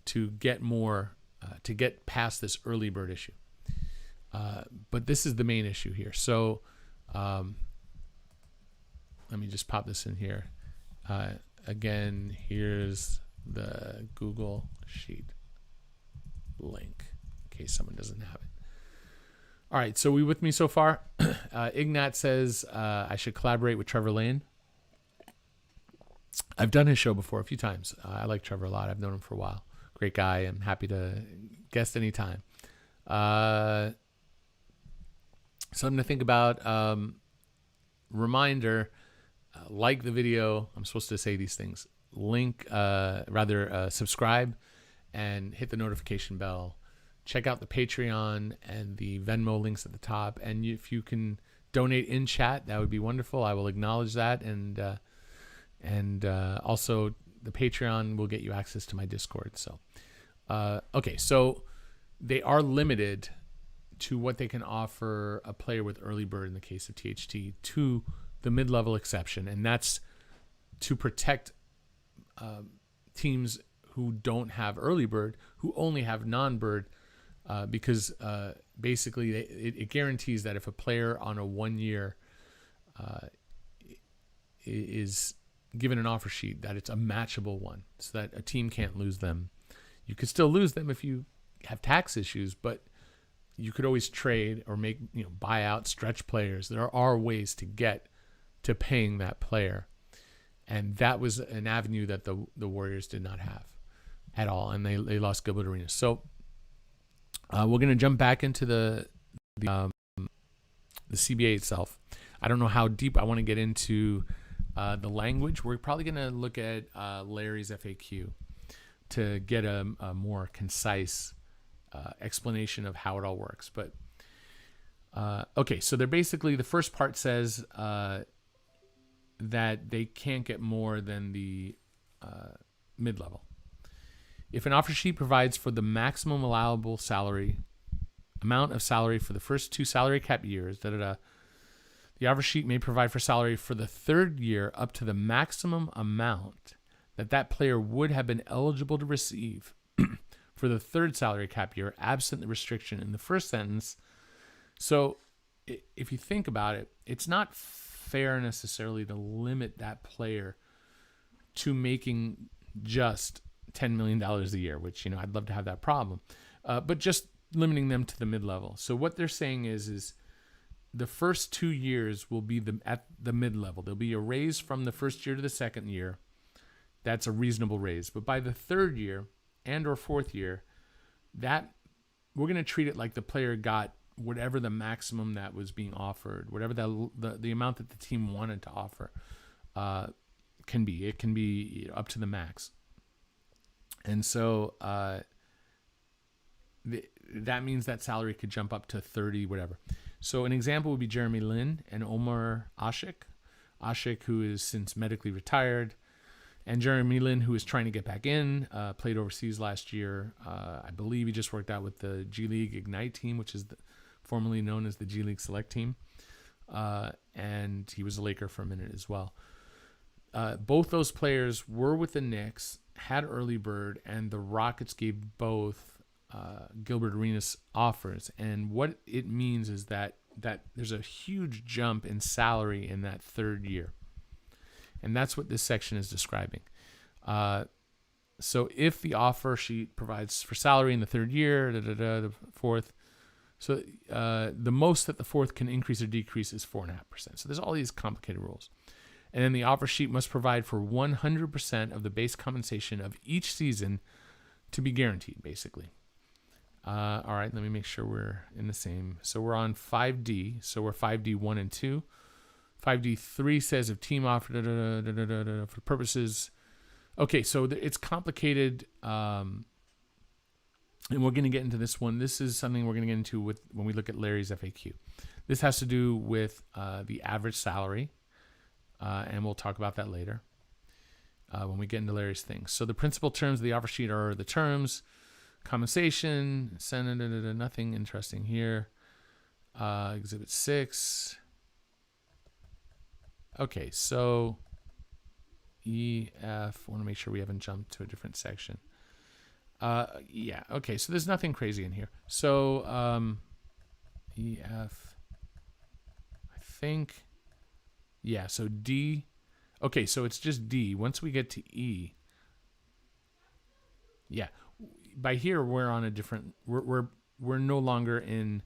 to get more, to get past this early bird issue. But this is the main issue here. So let me just pop this in here. Again, here's the Google Sheet link in case someone doesn't have it. All right, so we with me so far? Ignat says I should collaborate with Trevor Lane. I've done his show before a few times. I like Trevor a lot. I've known him for a while. Great guy. I'm happy to guest anytime. Something to think about. Reminder, like the video. I'm supposed to say these things. Subscribe and hit the notification bell. Check out the Patreon and the Venmo links at the top. And if you can donate in chat, that would be wonderful. I will acknowledge that. And also the Patreon will get you access to my Discord. So, okay, so they are limited to what they can offer a player with early bird in the case of THT to the mid-level exception, and that's to protect teams who don't have early bird, who only have non-bird, because basically it guarantees that if a player on a 1 year is given an offer sheet, that it's a matchable one, so that a team can't lose them. You could still lose them if you have tax issues, but you could always trade or make, buy out, stretch players. There are ways to get to paying that player, and that was an avenue that the Warriors did not have at all, and they lost Gilbert Arenas. So we're going to jump back into the CBA itself. I don't know how deep I want to get into the language. We're probably going to look at Larry's FAQ to get a more concise explanation of how it all works. But okay, so they're basically, the first part says that they can't get more than the mid-level. If an offer sheet provides for the maximum allowable amount of salary for the first 2 salary cap years, the offer sheet may provide for salary for the 3rd year up to the maximum amount that player would have been eligible to receive for the 3rd salary cap year, absent the restriction in the first sentence. So if you think about it, it's not fair necessarily to limit that player to making just $10 million a year, which, I'd love to have that problem, but just limiting them to the mid-level. So what they're saying is the first 2 years will be at the mid-level. There'll be a raise from the first year to the 2nd year. That's a reasonable raise. But by the 3rd year and or 4th year, that we're going to treat it like the player got whatever the maximum that was being offered, whatever the amount that the team wanted to offer can be. It can be up to the max. And so that means that salary could jump up to 30, whatever. So an example would be Jeremy Lin and Omar Ashik. Ashik, who is since medically retired, and Jeremy Lin, who is trying to get back in, played overseas last year. I believe he just worked out with the G League Ignite team, which is formerly known as the G League Select team. And he was a Laker for a minute as well. Both those players were with the Knicks, had early bird, and the Rockets gave both Gilbert Arenas offers. And what it means is that there's a huge jump in salary in that 3rd year. And that's what this section is describing. So if the offer sheet provides for salary in the third year, the fourth, so the most that the fourth can increase or decrease is 4.5%. So there's all these complicated rules. And then the offer sheet must provide for 100% of the base compensation of each season to be guaranteed, basically. All right, let me make sure we're in the same. So we're on 5D. So we're 5D 1 and 2. 5D 3 says if team offer for purposes. Okay, so it's complicated, and we're going to get into this one. This is something we're going to get into when we look at Larry's FAQ. This has to do with the average salary, and we'll talk about that later when we get into Larry's things. So the principal terms of the offer sheet are the terms, compensation, nothing interesting here. Exhibit 6. Okay, so EF, I want to make sure we haven't jumped to a different section. Yeah, okay, so there's nothing crazy in here. So EF, I think, yeah, so D. Okay, so it's just D. Once we get to E, yeah, by here we're on a different. We're no longer in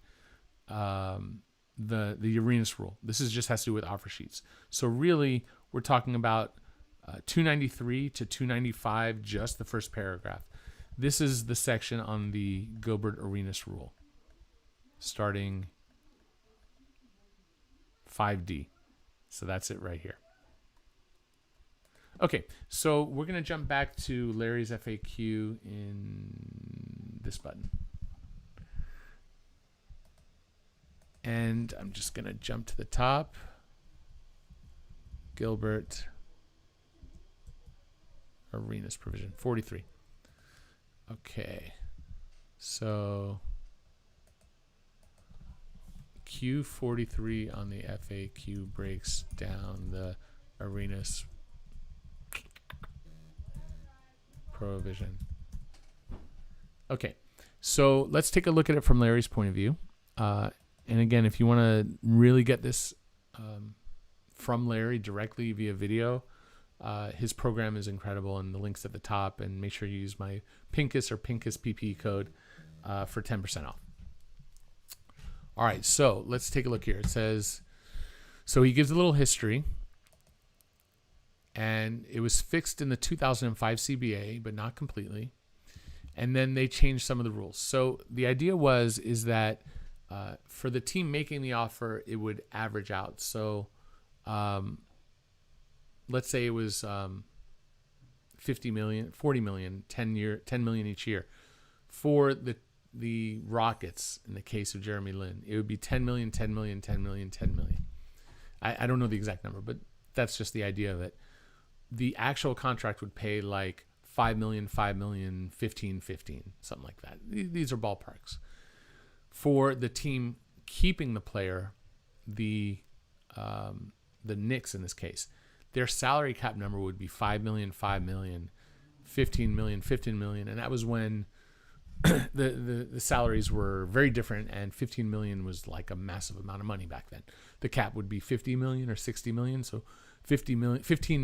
the Arenas rule. This just has to do with offer sheets. So really, we're talking about 293 to 295, just the first paragraph. This is the section on the Gilbert Arenas rule, starting 5D. So that's it right here. Okay, so we're going to jump back to Larry's FAQ in this button. And I'm just going to jump to the top. Gilbert Arenas Provision, 43. Okay, so Q43 on the FAQ breaks down the Arenas Provision. Okay, so let's take a look at it from Larry's point of view. And again, if you want to really get this from Larry directly via video, his program is incredible, and the link's at the top. And make sure you use my Pincus or Pincus PP code for 10% off. All right, so let's take a look here. It says, so he gives a little history, and it was fixed in the 2005 CBA, but not completely. And then they changed some of the rules. So the idea is that for the team making the offer, it would average out. So let's say it was 50 million, 40 million, 10 million each year. For the Rockets, in the case of Jeremy Lin, it would be 10 million, 10 million, 10 million, 10 million. I don't know the exact number, but that's just the idea of it. The actual contract would pay like 5 million, 5 million, 15, 15, something like that. These are ballparks. For the team keeping the player, the Knicks in this case, their salary cap number would be 5 million, 5 million, 15 million, 15 million, and that was when the salaries were very different, and 15 million was like a massive amount of money back then. The cap would be 50 million or 60 million, so 15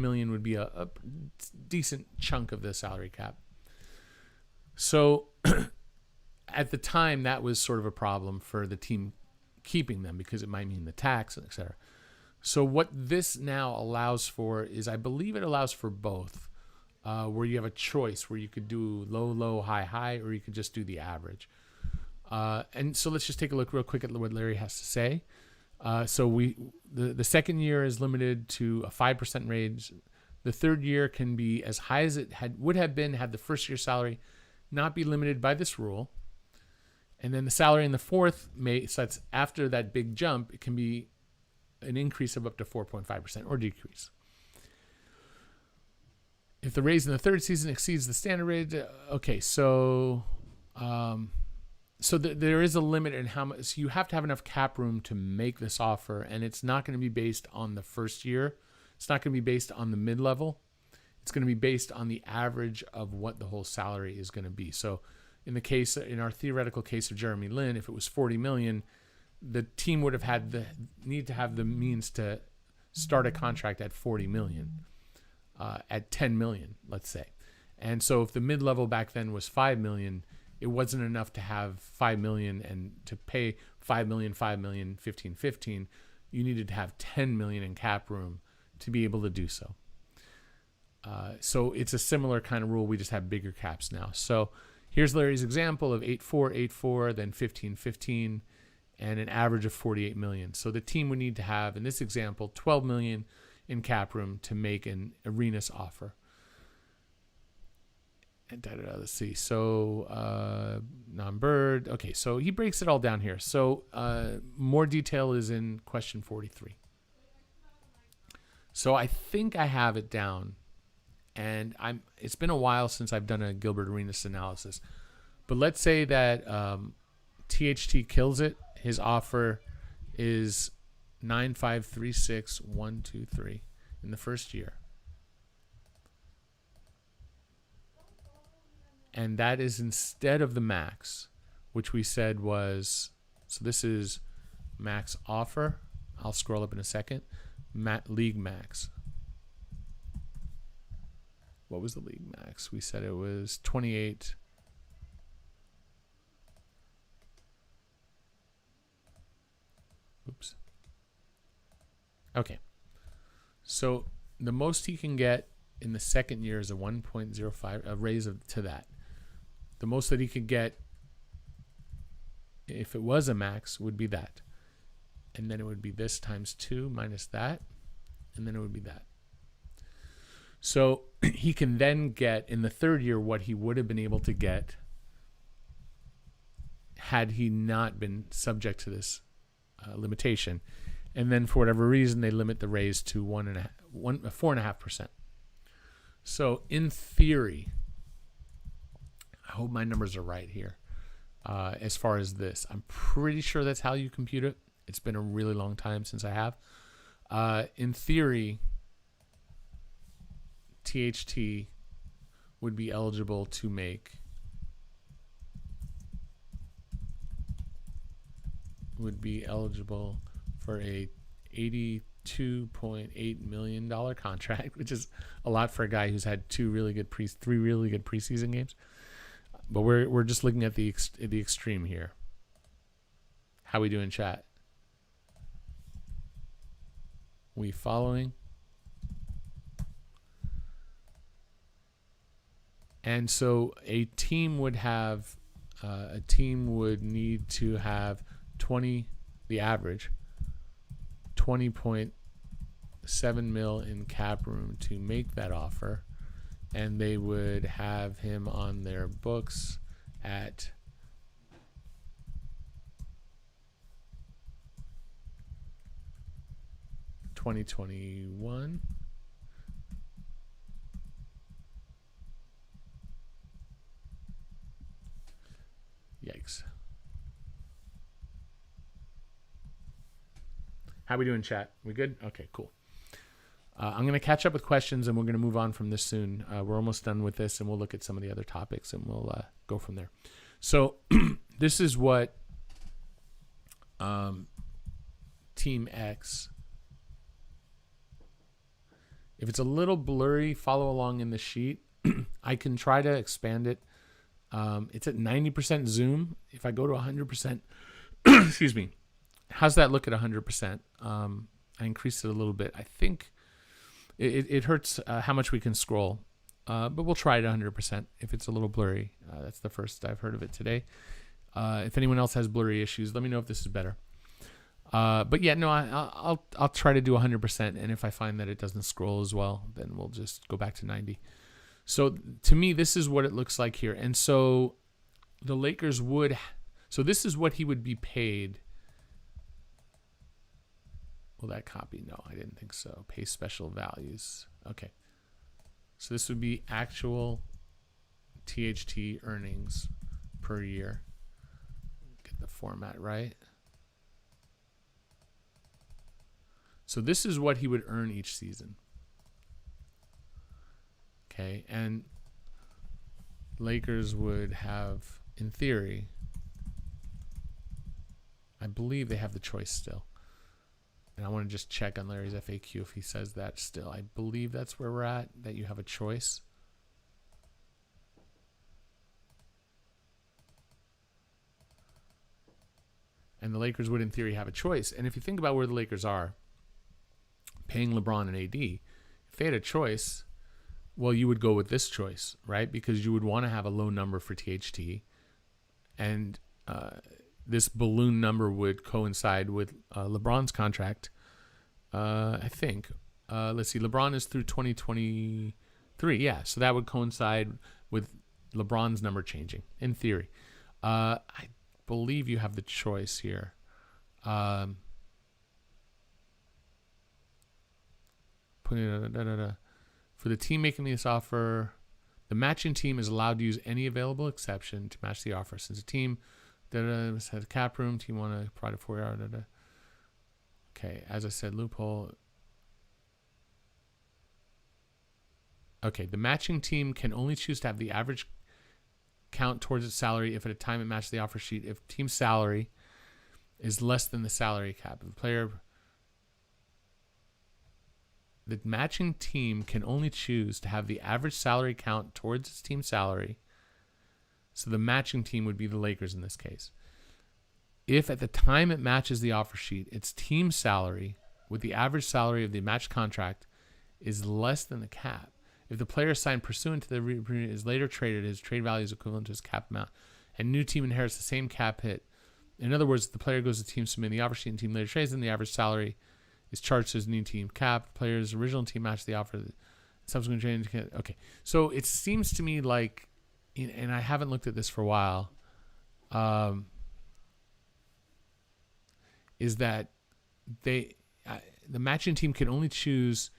million would be a decent chunk of the salary cap. So at the time, that was sort of a problem for the team keeping them, because it might mean the tax, et cetera. So what this now allows for is, I believe it allows for both, where you have a choice where you could do low, low, high, high, or you could just do the average. And so let's just take a look real quick at what Larry has to say. So the second year is limited to a 5% raise. The third year can be as high as it would have been had the first year salary not be limited by this rule. And then the salary in the fourth, so that's after that big jump, it can be an increase of up to 4.5% or decrease. If the raise in the third season exceeds the standard rate, okay, so there is a limit in how much. So you have to have enough cap room to make this offer, and it's not going to be based on the first year. It's not going to be based on the mid-level. It's going to be based on the average of what the whole salary is going to be. So in our theoretical case of Jeremy Lin, if it was 40 million, the team would have need to have the means to start a contract at 40 million, at 10 million, let's say. And so if the mid-level back then was 5 million, it wasn't enough to have 5 million and to pay 5 million, 5 million, 15, 15. You needed to have 10 million in cap room to be able to do so. So it's a similar kind of rule. We just have bigger caps now. So here's Larry's example of 8-4, 8-4, then 15, 15, and an average of 48 million. So the team would need to have, in this example, 12 million in cap room to make an Arenas offer. And let's see. So non-bird. Okay, so he breaks it all down here. So more detail is in question 43. So I think I have it down. And it's been a while since I've done a Gilbert Arenas analysis. But let's say that THT kills it. His offer is 9,536,123 in the first year. And that is instead of the max, which we said was, so this is max offer. I'll scroll up in a second. League max. What was the league max? We said it was 28. Oops. Okay. So the most he can get in the second year is a 1.05, a raise to that. The most that he could get, if it was a max, would be that. And then it would be this times 2 minus that. And then it would be that. So he can then get in the third year what he would have been able to get had he not been subject to this limitation. And then for whatever reason, they limit the raise to 4.5%. So in theory, I hope my numbers are right here. As far as this, I'm pretty sure that's how you compute it. It's been a really long time since I have. In theory, THT would be eligible to make for a $82.8 million contract, which is a lot for a guy who's had three really good preseason games. But we're just looking at the extreme here. How we do in chat? We following? And so a team would need to have 20, the average, 20.7 mil in cap room to make that offer. And they would have him on their books at $2021. Yikes. How we doing, chat? We good? Okay, cool. I'm going to catch up with questions, and we're going to move on from this soon. We're almost done with this, and we'll look at some of the other topics, and we'll go from there. So this is what Team X. If it's a little blurry, follow along in the sheet. I can try to expand it. It's at 90% zoom. If I go to 100%, excuse me, how's that look at 100%? I increased it a little bit. I think it hurts how much we can scroll, but we'll try it 100% if it's a little blurry. That's the first I've heard of it today. If anyone else has blurry issues, let me know if this is better. But yeah, no, I'll try to do 100%, and if I find that it doesn't scroll as well, then we'll just go back to 90. So to me, this is what it looks like here. And so the Lakers would, so this is what he would be paid. Will that copy? No, I didn't think so. Pay special values. Okay. So this would be actual THT earnings per year. Get the format right. So this is what he would earn each season. Okay, and Lakers would have, in theory, I believe they have the choice still. And I want to just check on Larry's FAQ if he says that still. I believe that's where we're at, that you have a choice. and the Lakers would, in theory, have a choice. And if you think about where the Lakers are, paying LeBron and AD, if they had a choice, well, you would go with this choice, right? Because you would want to have a low number for THT, and this balloon number would coincide with LeBron's contract, I think. Let's see, LeBron is through 2023. Yeah, so that would coincide with LeBron's number changing, in theory. I believe you have the choice here. For the team making this offer, the matching team is allowed to use any available exception to match the offer. Since a team has a cap room, team want to provide a 4-hour. Okay, as I said, loophole. Okay, the matching team can only choose to have the average count towards its salary if at a time it matches the offer sheet. If team salary is less than the salary cap, if the player, the matching team can only choose to have the average salary count towards its team salary. So the matching team would be the Lakers in this case. If at the time it matches the offer sheet, its team salary with the average salary of the matched contract is less than the cap. If the player signed pursuant to the agreement is later traded, his trade value is equivalent to his cap amount, and new team inherits the same cap hit. In other words, the player goes to team submitting the offer sheet and team later trades, and the average salary is charged to his new team cap. The player's original team matched the offer. Subsequent trade. Okay, so it seems to me like, and I haven't looked at this for a while, is that the matching team can only choose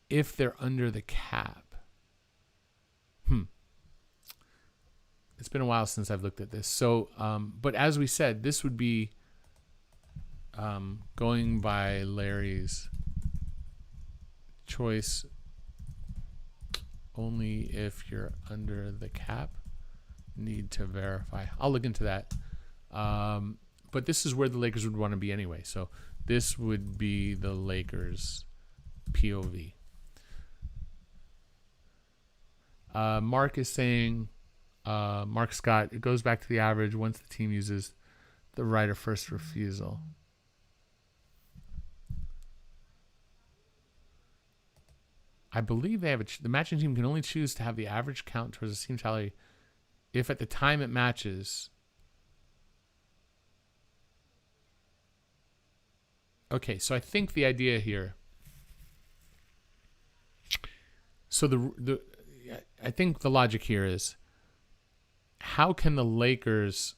if they're under the cap. It's been a while since I've looked at this. So, but as we said, this would be going by Larry's choice only if you're under the cap. Need to verify. I'll look into that. But this is where the Lakers would want to be anyway. So this would be the Lakers' POV. Mark is saying, Mark Scott, it goes back to the average once the team uses the right of first refusal. I believe they have the matching team can only choose to have the average count towards the team salary if at the time it matches. Okay, so I think the idea here. So I think the logic here is, how can the Lakers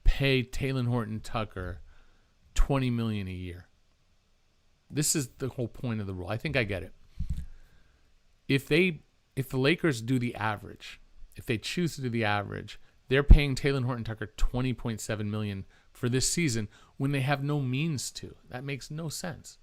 pay Talen Horton-Tucker $20 million a year? This is the whole point of the rule. I think I get it. If the Lakers do the average, if they choose to do the average, they're paying Talen Horton-Tucker $20.7 million for this season when they have no means to. That makes no sense,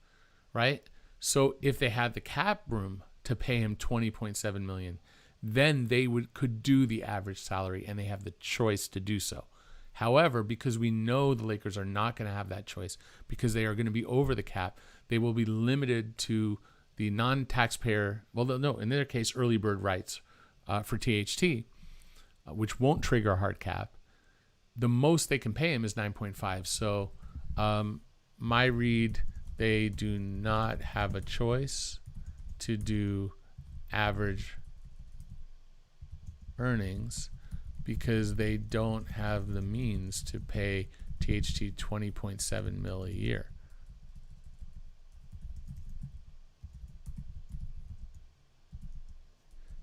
right? So if they had the cap room to pay him $20.7 million, then they could do the average salary, and they have the choice to do so. However, because we know the Lakers are not going to have that choice because they are going to be over the cap, they will be limited to the non-taxpayer, well, no, in their case, early bird rights for THT, which won't trigger a hard cap. The most they can pay him is 9.5. So my read, they do not have a choice to do average earnings because they don't have the means to pay THT 20.7 mil a year.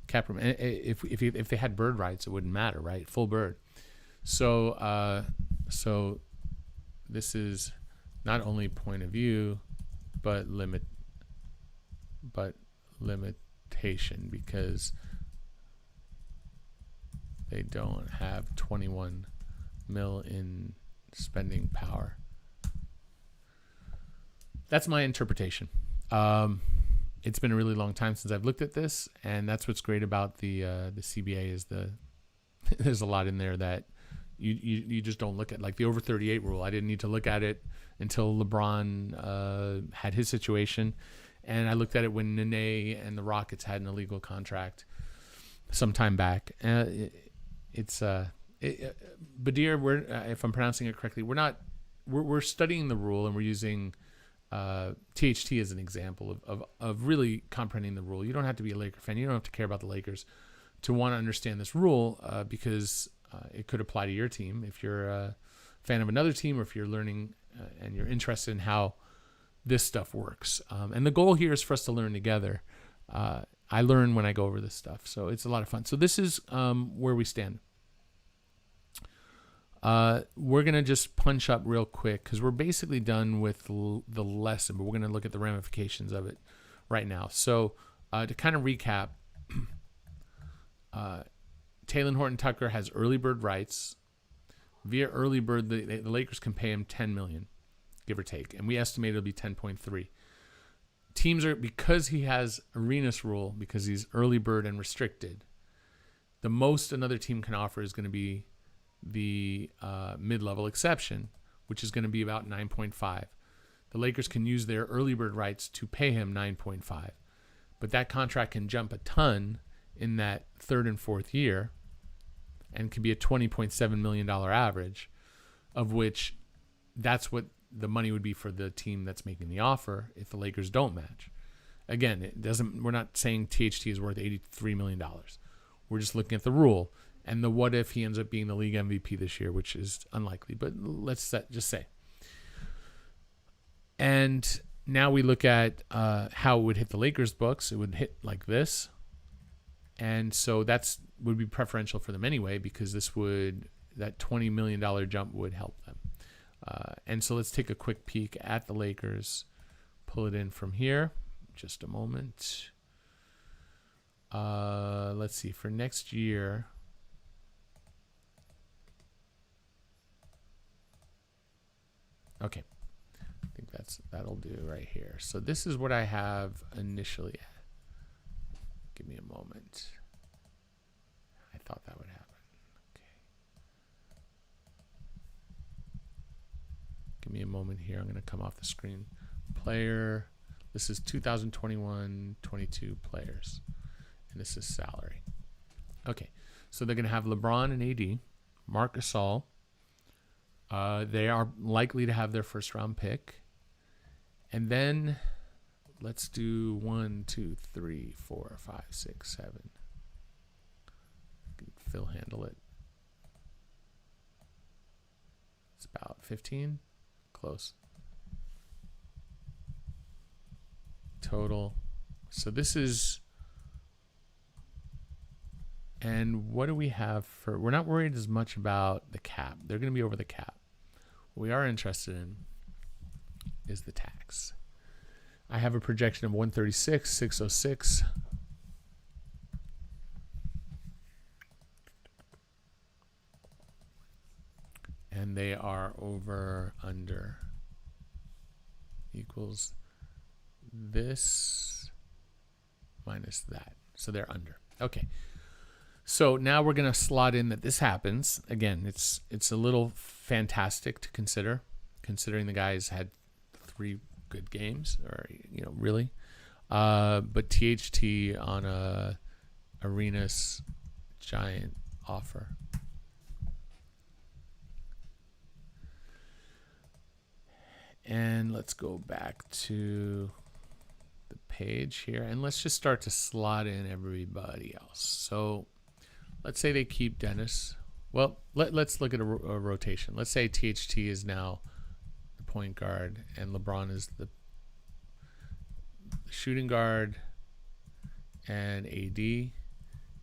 Cap room. If they had bird rights, it wouldn't matter, right? Full bird. So so this is not only point of view, but limitation, because they don't have 21 mil in spending power. That's my interpretation. It's been a really long time since I've looked at this, and that's what's great about the CBA is there's a lot in there that you just don't look at, like the over 38 rule. I didn't need to look at it until LeBron had his situation, and I looked at it when Nene and the Rockets had an illegal contract some time back. It's Badir, if I'm pronouncing it correctly, we're studying the rule, and we're using THT as an example of really comprehending the rule. You don't have to be a Laker fan. You don't have to care about the Lakers to want to understand this rule, because it could apply to your team if you're a fan of another team, or if you're learning and you're interested in how this stuff works. And the goal here is for us to learn together. I learn when I go over this stuff, so it's a lot of fun. So this is where we stand. We're going to just punch up real quick because we're basically done with the lesson, but we're going to look at the ramifications of it right now. So to kind of recap, Talen Horton-Tucker has early bird rights. Via early bird, the Lakers can pay him $10 million, give or take, and we estimate it'll be 10.3. Teams are, because he has Arenas rule, because he's early bird and restricted, the most another team can offer is going to be the mid-level exception, which is going to be about 9.5. The Lakers can use their early bird rights to pay him 9.5, but that contract can jump a ton in that third and fourth year and can be a $20.7 million average, of which that's what the money would be for the team that's making the offer if the Lakers don't match. Again, we're not saying THT is worth $83 million. We're just looking at the rule and the what if he ends up being the league MVP this year, which is unlikely, but let's just say. And now we look at how it would hit the Lakers books. It would hit like this. And so that's would be preferential for them anyway, because that $20 million jump would help them. And so let's take a quick peek at the Lakers. Pull it in from here. Just a moment. Let's see. For next year, okay. I think that'll do right here. So this is what I have initially. Give me a moment. I thought that would happen. Give me a moment here. I'm going to come off the screen. Player. This is 2021-22 players. And this is salary. Okay. So they're going to have LeBron and AD. Marc Gasol. They are likely to have their first round pick. And then let's do 1, 2, 3, 4, 5, 6, 7. Phil handle it. It's about 15. Close. Total. So this is, and what do we have for, we're not worried as much about the cap. They're going to be over the cap. What we are interested in is the tax. I have a projection of 136, 606. And they are over under equals this minus that. So they're under. Okay. So now we're going to slot in that this happens. Again, it's a little fantastic to consider, considering the guys had 3 good games, or really. But THT on a Arenas giant offer. And let's go back to the page here, and let's just start to slot in everybody else. So let's say they keep Dennis. Well, let's look at a rotation. Let's say THT is now the point guard and LeBron is the shooting guard and AD.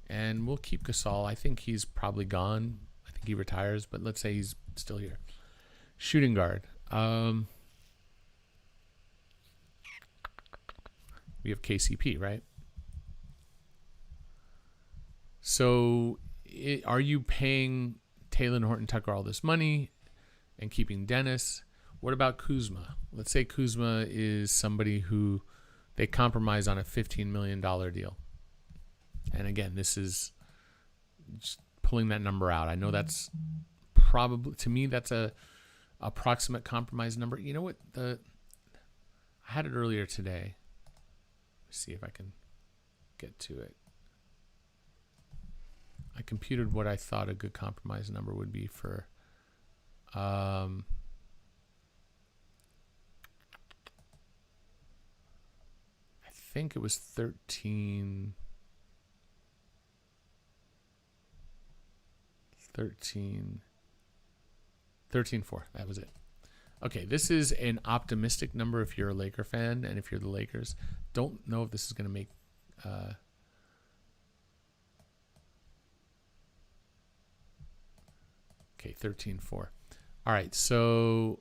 And we'll keep Gasol. I think he's probably gone. I think he retires, but let's say he's still here. Shooting guard. We have KCP, right? So are you paying Talen Horton-Tucker all this money and keeping Dennis? What about Kuzma? Let's say Kuzma is somebody who they compromise on a $15 million deal. And again, this is just pulling that number out. I know that's probably, to me, that's a approximate compromise number. You know what? I had it earlier today. See if I can get to it. I computed what I thought a good compromise number would be for I think it was 13 4. That was it. Okay, this is an optimistic number if you're a Laker fan, and if you're the Lakers, don't know if this is going to make okay, 13 4. All right, so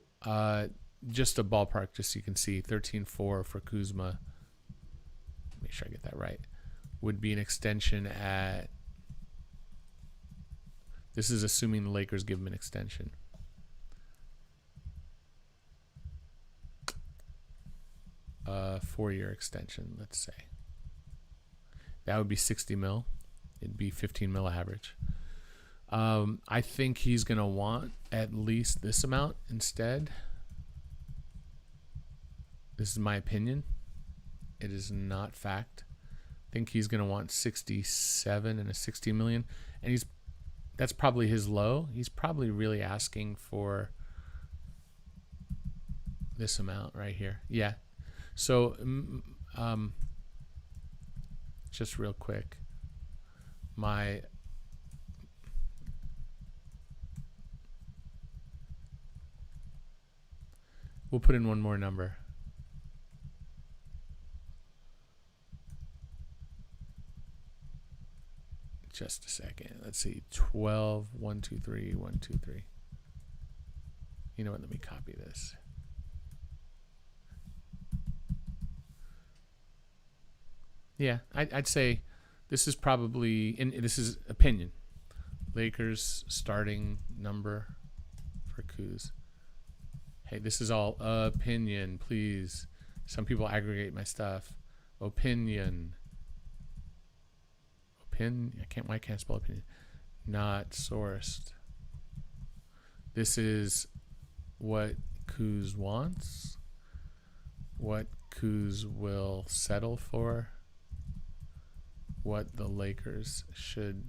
just a ballpark, just so you can see, 13 4 for Kuzma. Make sure I get that right. Would be an extension at. This is assuming the Lakers give him an extension. A 4-year extension, let's say. That would be 60 mil. It'd be 15 mil average. I think he's going to want at least this amount instead. This is my opinion. It is not fact. I think he's going to want 67 and a 60 million. And that's probably his low. He's probably really asking for this amount right here. Yeah. So, just real quick, we'll put in one more number. Just a second. Let's see. 12, 1, 2, 3, 1, 2, 3. You know what? Let me copy this. Yeah, I'd say this is probably, and this is opinion, Lakers starting number for Kuz. Hey, this is all opinion, please. Some people aggregate my stuff. Opinion. Why can't I spell opinion? Not sourced. This is what Kuz wants. What Kuz will settle for. What the Lakers should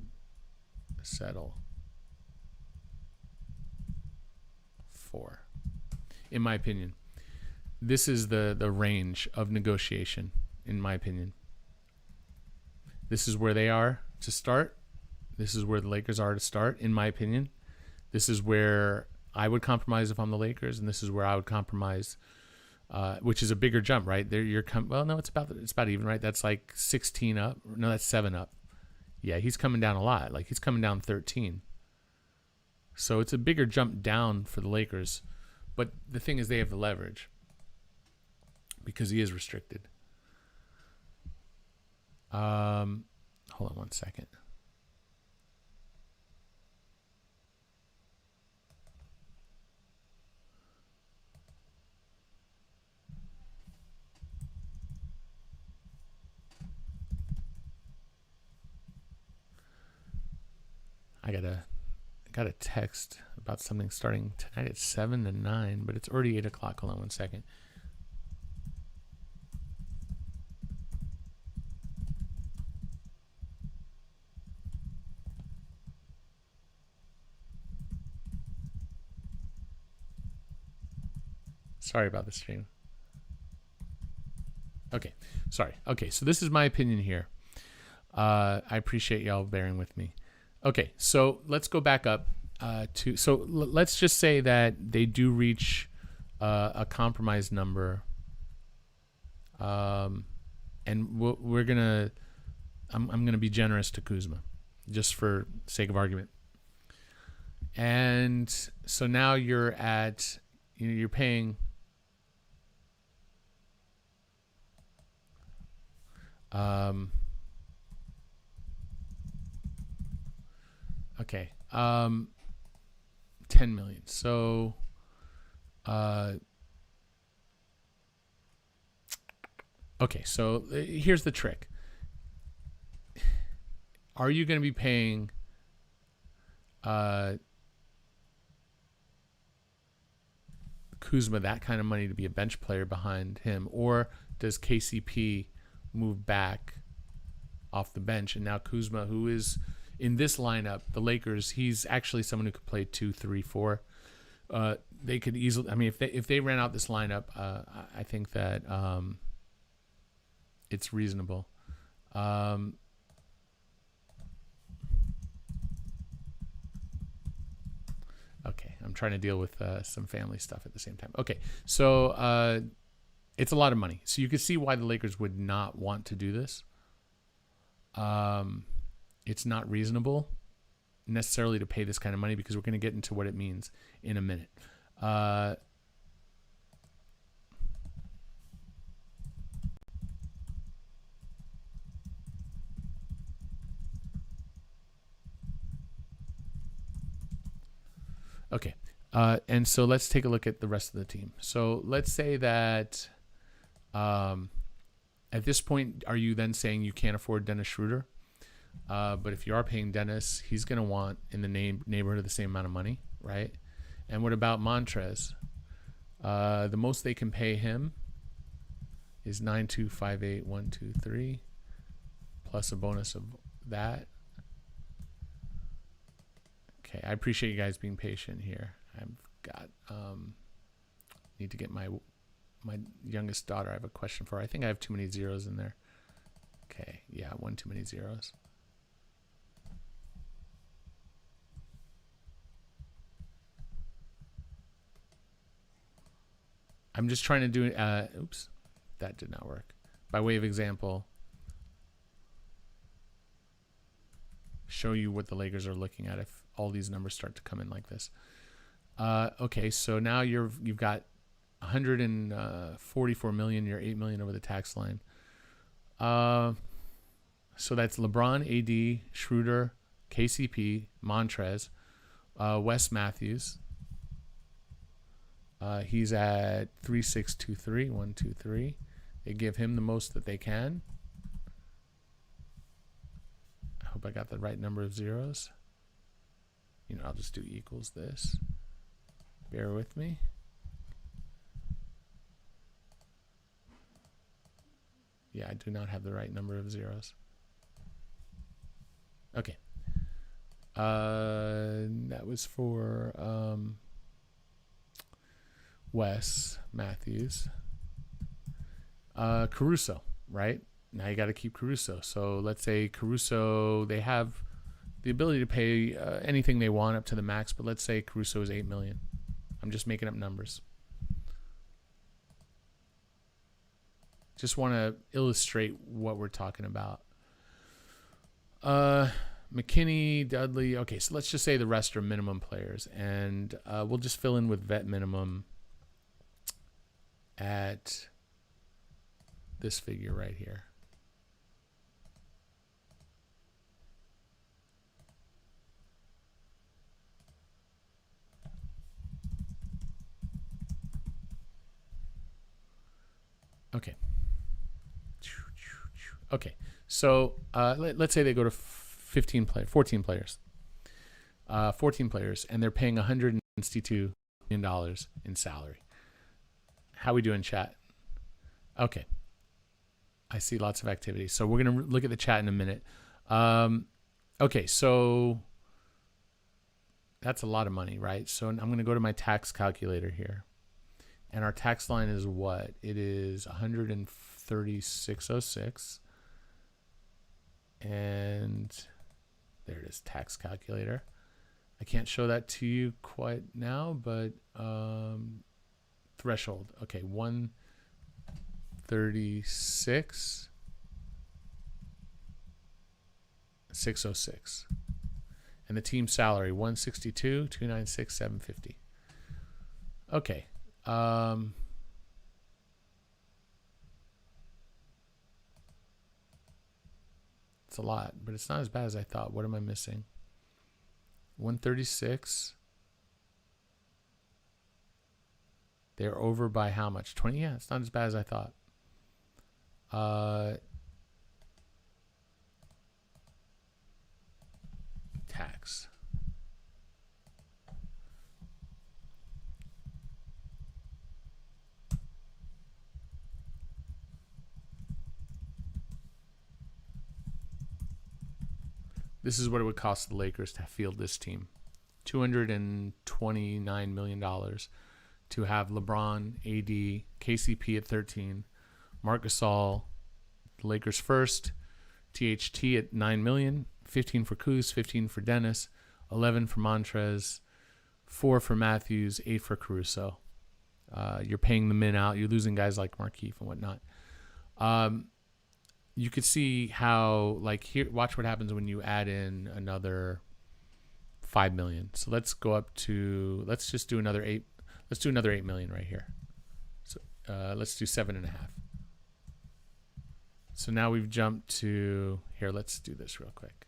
settle for. In my opinion, this is the range of negotiation, in my opinion. This is where they are to start. This is where the Lakers are to start, in my opinion. This is where I would compromise if I'm the Lakers, and this is where I would compromise, which is a bigger jump, right? Well, no, it's about even, right? That's like 16 up. No, that's 7 up. Yeah, he's coming down a lot. Like, he's coming down 13. So it's a bigger jump down for the Lakers. But the thing is, they have the leverage because he is restricted. Hold on one second. I got a text about something starting tonight at 7 to 9, but it's already 8 o'clock. Hold on one second. Sorry about the stream. Okay, sorry. Okay, so this is my opinion here. I appreciate y'all bearing with me. Okay, so let's go back up let's just say that they do reach a compromise number, and I'm gonna be generous to Kuzma, just for sake of argument. And so now you're at, you're paying. Okay. 10 million. So, okay. So here's the trick. Are you going to be paying, Kuzma that kind of money to be a bench player behind him, or does KCP move back off the bench, and now Kuzma, who is in this lineup, the Lakers, he's actually someone who could play 2, 3, 4. They could easily. I mean, if they ran out this lineup, I think that it's reasonable. Okay, I'm trying to deal with some family stuff at the same time. Okay, so it's a lot of money. So you can see why the Lakers would not want to do this. It's not reasonable necessarily to pay this kind of money, because we're going to get into what it means in a minute. Okay, and so let's take a look at the rest of the team. So let's say that at this point, are you then saying you can't afford Dennis Schroeder? But if you are paying Dennis, he's going to want in the neighborhood of the same amount of money, right? And what about Montrez? The most they can pay him is 9,258,123 plus a bonus of that. Okay, I appreciate you guys being patient here. I've got need to get my youngest daughter. I have a question for her. I think I have too many zeros in there. Okay, yeah, one too many zeros. I'm just trying to do, oops, that did not work. By way of example, show you what the Lakers are looking at if all these numbers start to come in like this. Okay, so now you've got 144 million. You're 8 million over the tax line. So that's LeBron, AD, Schroeder, KCP, Montrez, Wes Matthews. He's at 3,623, 123. They give him the most that they can. I hope I got the right number of zeros. You know, I'll just do equals this. Bear with me. Yeah, I do not have the right number of zeros. Okay. That was for Wes Matthews. Caruso, right? Now you got to keep Caruso. So let's say Caruso, they have the ability to pay anything they want up to the max, but let's say Caruso is 8 million. I'm just making up numbers. Just want to illustrate what we're talking about. McKinney, Dudley. Okay, so let's just say the rest are minimum players, and we'll just fill in with vet minimum at this figure right here. Okay. Okay. So let's say they go to 14 players. 14 players, and they're paying $162 million in salary. How we doing, chat? Okay. I see lots of activity. So we're going to look at the chat in a minute. Okay, so that's a lot of money, right? So I'm going to go to my tax calculator here. And our tax line is what? It is 136.06. And there it is, tax calculator. I can't show that to you quite now, but threshold. Okay, 136,606. And the team salary 162,296,750. Okay. It's a lot, but it's not as bad as I thought. What am I missing? 136. They're over by how much? 20? Yeah, it's not as bad as I thought. Tax. this is what it would cost the Lakers to field this team. $229 million to have LeBron, AD, KCP at 13, Marc Gasol, the Lakers first, THT at $9 million, 15 for Kuz, 15 for Dennis, 11 for Montrez, 4 for Matthews, 8 for Caruso. You're paying the men out. You're losing guys like Markieff and whatnot. You could see how, like, here, watch what happens when you add in another $5 million. So let's go up to, let's just do another 8. Let's do another $8 million right here. So let's do 7.5. So now we've jumped to here. Let's do this real quick.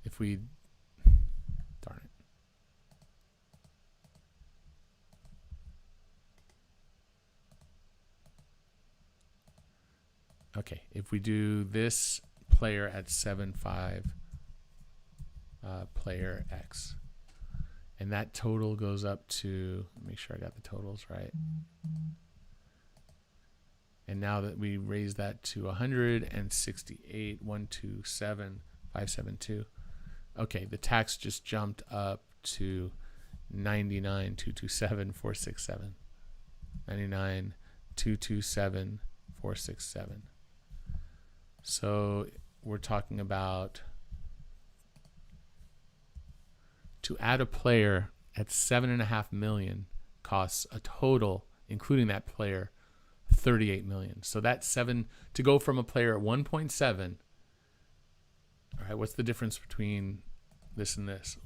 If we, darn it. Okay, if we do this player at 7.5, player X, and that total goes up to, make sure I got the totals right. And now that we raise that to 168,127,572. Okay, the tax just jumped up to 99,227,467. 99,227,467. So we're talking about, to add a player at $7.5 million costs a total, including that player, $38 million. So that's to go from a player at 1.7. All right, what's the difference between this and this?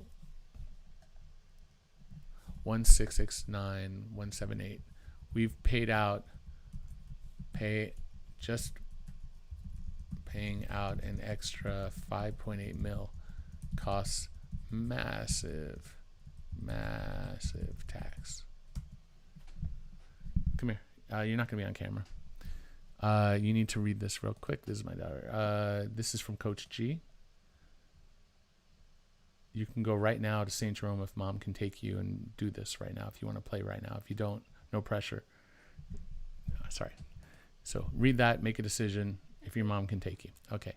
1,669, 178. We've paid out, just paying out an extra 5.8 mil costs massive tax. Come here. You're not going to be on camera. You need to read this real quick. This is my daughter. This is from Coach G. You can go right now to St. Jerome if mom can take you and do this right now if you want to play right now. If you don't, no pressure. Sorry. So read that, make a decision if your mom can take you. Okay.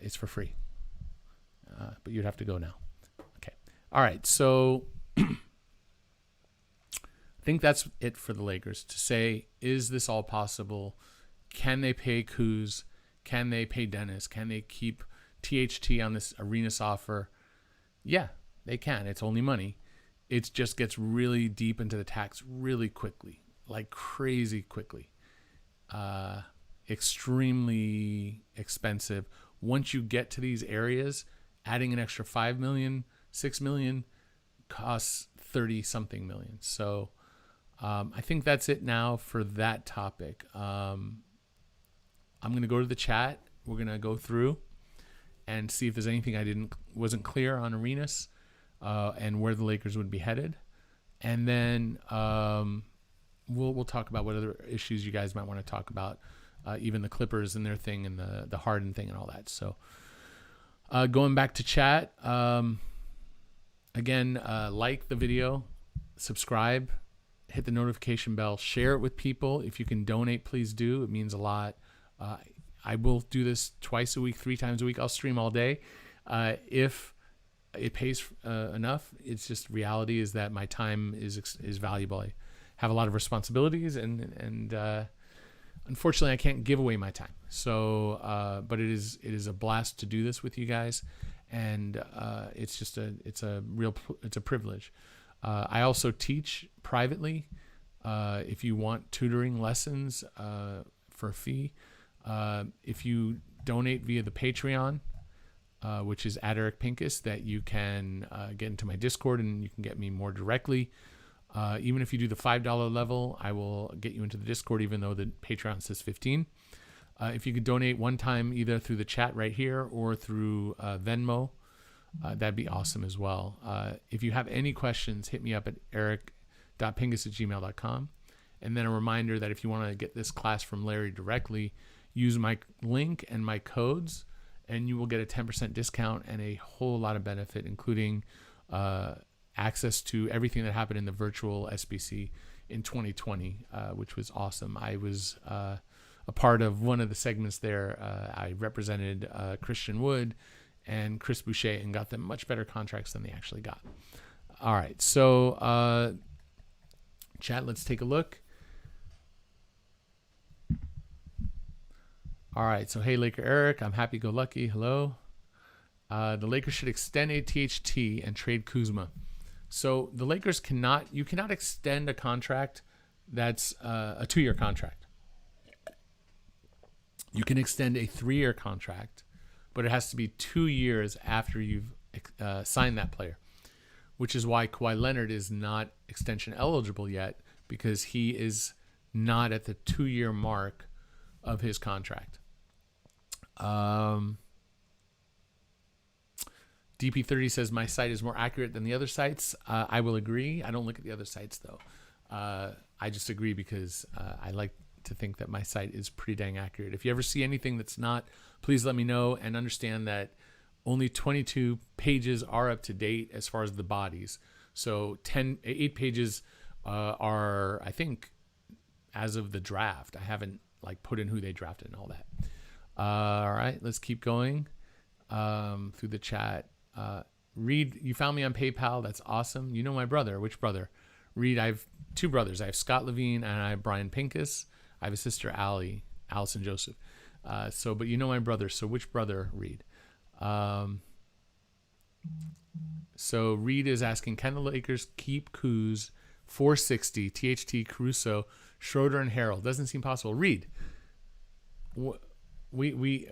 It's for free. But you'd have to go now. Okay. All right. So I think that's it for the Lakers to say, is this all possible? Can they pay Kuz? Can they pay Dennis? Can they keep THT on this Arenas offer? Yeah, they can. It's only money. It just gets really deep into the tax really quickly, like crazy quickly. Extremely expensive. Once you get to these areas, adding an extra 5 million, 6 million costs 30 something million. So I think that's it now for that topic. I'm going to go to the chat. We're going to go through and see if there's anything I wasn't clear on Arenas and where the Lakers would be headed. And then we'll talk about what other issues you guys might want to talk about, even the Clippers and their thing and the Harden thing and all that. So going back to chat, again, like the video, subscribe, hit the notification bell, share it with people. If you can donate, please do. It means a lot. I will do this twice a week, 3 times a week. I'll stream all day. If it pays enough, it's just reality is that my time is valuable. I have a lot of responsibilities and unfortunately I can't give away my time. So, but it is a blast to do this with you guys. And it's a privilege. I also teach privately. If you want tutoring lessons for a fee, if you donate via the Patreon, which is @EricPincus, that you can get into my Discord and you can get me more directly. Even if you do the $5 level, I will get you into the Discord, even though the Patreon says 15. If you could donate one time, either through the chat right here or through Venmo, that'd be awesome as well. If you have any questions, hit me up at eric.pincus@gmail.com. And then a reminder that if you want to get this class from Larry directly, use my link and my codes, and you will get a 10% discount and a whole lot of benefit, including access to everything that happened in the virtual SBC. in 2020, which was awesome. I was a part of one of the segments there. I represented Christian Wood and Chris Boucher and got them much better contracts than they actually got. All right, so chat, let's take a look. All right, so hey, Laker Eric, I'm happy-go-lucky. Hello. The Lakers should extend ATHT and trade Kuzma. So the Lakers you cannot extend a contract that's a 2-year contract. You can extend a 3-year contract, but it has to be 2 years after you've signed that player, which is why Kawhi Leonard is not extension eligible yet, because he is not at the 2-year mark of his contract. DP30 says my site is more accurate than the other sites. I will agree. I don't look at the other sites though. I just agree because I like to think that my site is pretty dang accurate. If you ever see anything that's not, please let me know, and understand that only 22 pages are up to date as far as the bodies. So 8 pages are, I think, as of the draft. I haven't put in who they drafted and all that. All right, let's keep going through the chat. Reed, you found me on PayPal. That's awesome. You know my brother. Which brother? Reed, I have 2 brothers. I have Scott Levine and I have Brian Pincus. I have a sister, Allison Joseph. But you know my brother. So which brother, Reed? So Reed is asking, can the Lakers keep Kuz 460, THT, Caruso, Schroeder, and Harrell? Doesn't seem possible. Reed,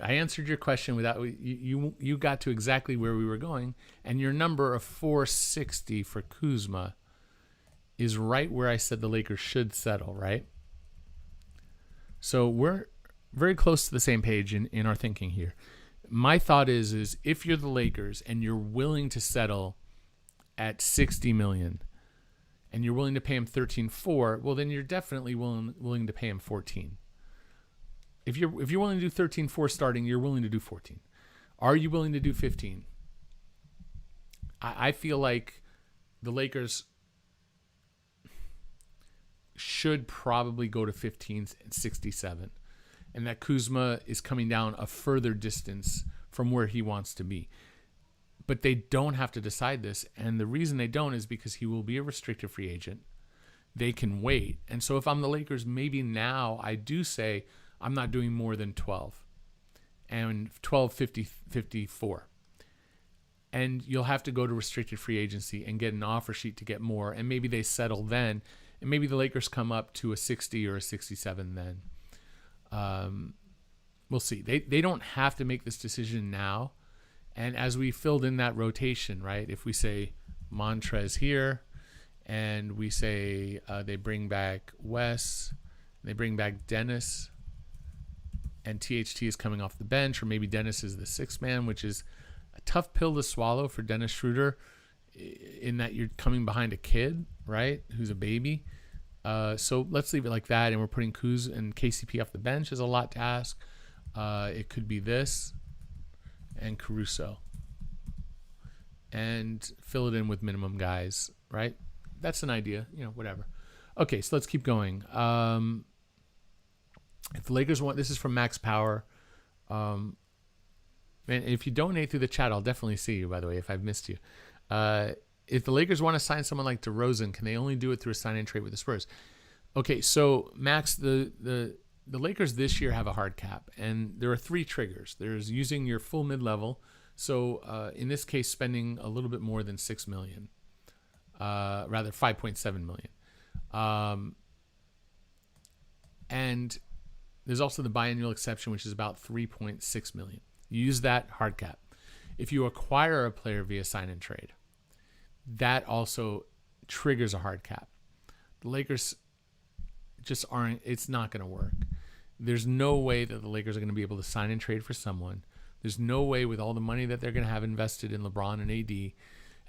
I answered your question without you got to exactly where we were going, and your number of 460 for Kuzma is right where I said the Lakers should settle, right? So we're very close to the same page in our thinking here. My thought is if you're the Lakers and you're willing to settle at $60 million and you're willing to pay him $13.4, well, then you're definitely willing to pay him $14. If you're willing to do $13.4 starting, you're willing to do $14. Are you willing to do $15? I feel like the Lakers should probably go to 15 and 67, and that Kuzma is coming down a further distance from where he wants to be. But they don't have to decide this, and the reason they don't is because he will be a restricted free agent. They can wait. And so if I'm the Lakers, maybe now I do say I'm not doing more than 12 and 12, 50, 54. And you'll have to go to restricted free agency and get an offer sheet to get more, and maybe they settle then. And maybe the Lakers come up to a 60 or a 67 then. We'll see. They don't have to make this decision now. And as we filled in that rotation, right, if we say Montrez here, and we say they bring back Wes, they bring back Dennis, and THT is coming off the bench, or maybe Dennis is the 6th man, which is a tough pill to swallow for Dennis Schroeder, in that you're coming behind a kid, right, who's a baby. So let's leave it like that, and we're putting Kuz and KCP off the bench is a lot to ask. It could be this and Caruso, and fill it in with minimum guys, right? That's an idea, whatever. Okay, so let's keep going. If the Lakers want, this is from Max Power. And if you donate through the chat, I'll definitely see you, by the way, if I've missed you. If the Lakers want to sign someone like DeRozan, can they only do it through a sign and trade with the Spurs? Okay, so Max, the Lakers this year have a hard cap, and there are 3 triggers. There's using your full mid-level, so in this case, spending a little bit more than $6 million, rather $5.7 million. And there's also the biannual exception, which is about $3.6 million. You use that hard cap. If you acquire a player via sign and trade, that also triggers a hard cap. The Lakers just aren't, it's not going to work. There's no way that the Lakers are going to be able to sign and trade for someone. There's no way with all the money that they're going to have invested in LeBron and AD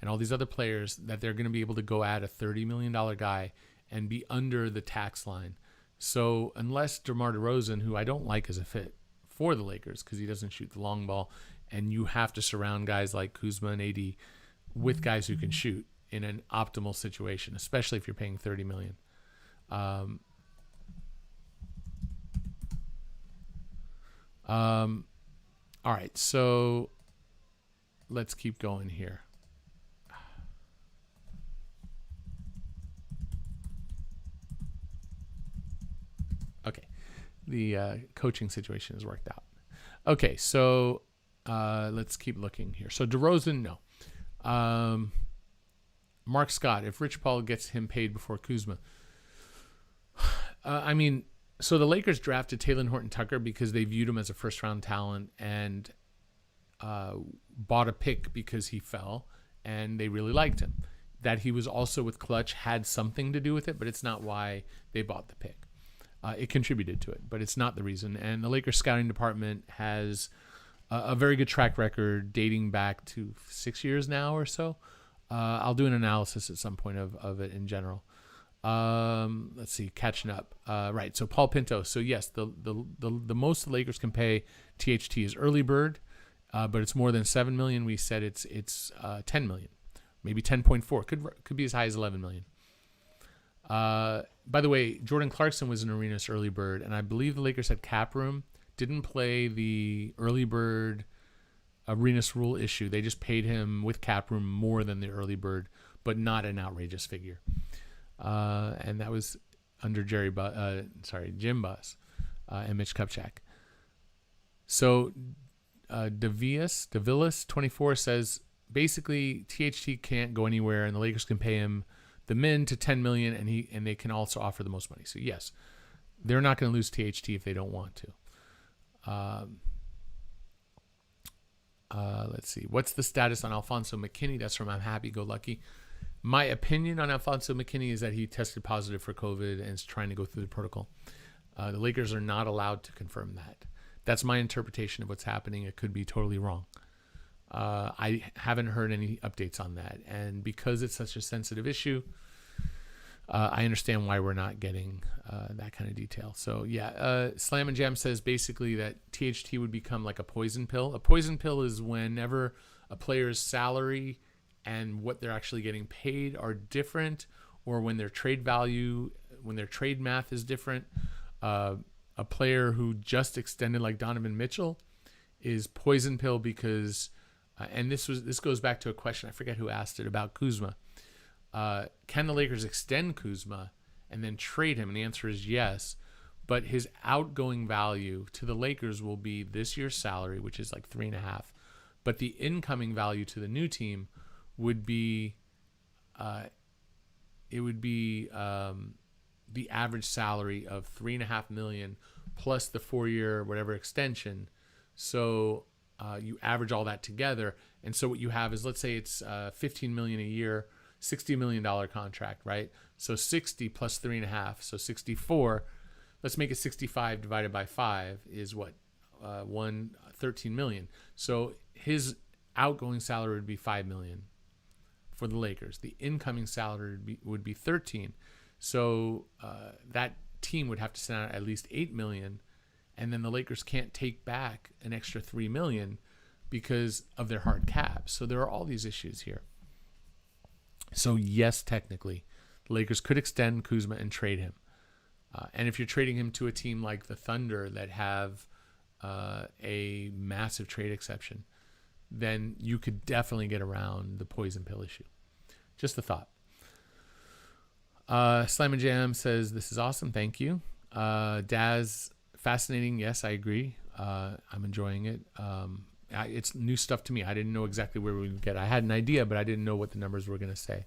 and all these other players that they're going to be able to go add a $30 million guy and be under the tax line. So unless DeMar DeRozan, who I don't like as a fit for the Lakers because he doesn't shoot the long ball, and you have to surround guys like Kuzma and AD with guys who can shoot in an optimal situation, especially if you're paying $30 million. All right, so let's keep going here. Okay, the coaching situation has worked out. Okay, so let's keep looking here. So DeRozan, no. Mark Scott, if Rich Paul gets him paid before Kuzma. I mean, so the Lakers drafted Talen Horton-Tucker because they viewed him as a first-round talent and bought a pick because he fell, and they really liked him. That he was also with Clutch had something to do with it, but it's not why they bought the pick. It contributed to it, but it's not the reason. And the Lakers scouting department has a very good track record dating back to 6 years now or so. I'll do an analysis at some point of it in general. Let's see, catching up. Right, so Paul Pinto. So yes, the most the Lakers can pay THT is early bird, but it's more than $7 million. We said it's $10 million, maybe 10.4. Could be as high as $11 million. By the way, Jordan Clarkson was an Arenas early bird, and I believe the Lakers had cap room. Didn't play the early bird Arenas rule issue. They just paid him with cap room more than the early bird, but not an outrageous figure. And that was under Jim Buss and Mitch Kupchak. So Davillis 24 says basically THT can't go anywhere, and the Lakers can pay him the min to $10 million, and they can also offer the most money. So yes, they're not going to lose THT if they don't want to. Let's see. What's the status on Alfonso McKinney? That's from I'm Happy Go Lucky. My opinion on Alfonso McKinney is that he tested positive for COVID and is trying to go through the protocol. The Lakers are not allowed to confirm that. That's my interpretation of what's happening. It could be totally wrong. I haven't heard any updates on that. And because it's such a sensitive issue, I understand why we're not getting that kind of detail. So yeah, Slam and Jam says basically that THT would become like a poison pill. A poison pill is whenever a player's salary and what they're actually getting paid are different, or when their trade value, when their trade math is different. A player who just extended like Donovan Mitchell is poison pill because, and this goes back to a question, I forget who asked it, about Kuzma. Can the Lakers extend Kuzma and then trade him? And the answer is yes, but his outgoing value to the Lakers will be this year's salary, which is like 3.5, but the incoming value to the new team would be, the average salary of $3.5 million plus the 4-year whatever extension. So you average all that together, and so what you have is, let's say it's $15 million a year, $60 million contract, right? So 60 plus 3.5, so 64. Let's make it 65 divided by 5 is what? 13 million. So his outgoing salary would be $5 million for the Lakers. The incoming salary would be 13. So that team would have to send out at least $8 million, and then the Lakers can't take back an extra $3 million because of their hard cap. So there are all these issues here. So yes, technically, the Lakers could extend Kuzma and trade him. And if you're trading him to a team like the Thunder that have a massive trade exception, then you could definitely get around the poison pill issue. Just a thought. Slam and Jam says, this is awesome. Thank you. Daz, fascinating. Yes, I agree. I'm enjoying it. It's new stuff to me. I didn't know exactly where we would get. I had an idea, but I didn't know what the numbers were going to say.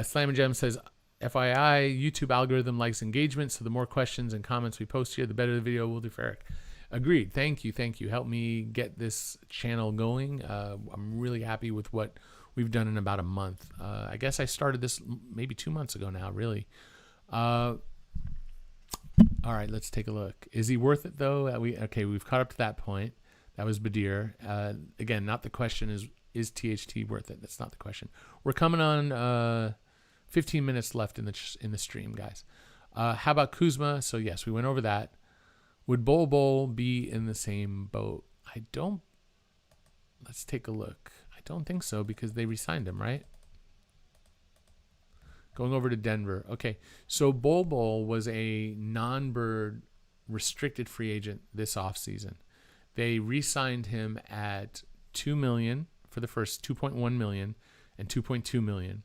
Slam and Jam says, FYI, YouTube algorithm likes engagement, so the more questions and comments we post here, the better the video will do for Eric. Agreed. Thank you. Help me get this channel going. I'm really happy with what we've done in about a month. I guess I started this maybe 2 months ago now, really. All right, let's take a look. Is he worth it, though? We've caught up to that point. That was Badir. Again, not the question is THT worth it? That's not the question. We're coming on 15 minutes left in the stream, guys. How about Kuzma? So yes, we went over that. Would Bol be in the same boat? Let's take a look. I don't think so, because they re-signed him, right? Going over to Denver. Okay, so Bol was a non-bird restricted free agent this offseason. They re-signed him at $2 million for the first $2.1 million and $2.2 million.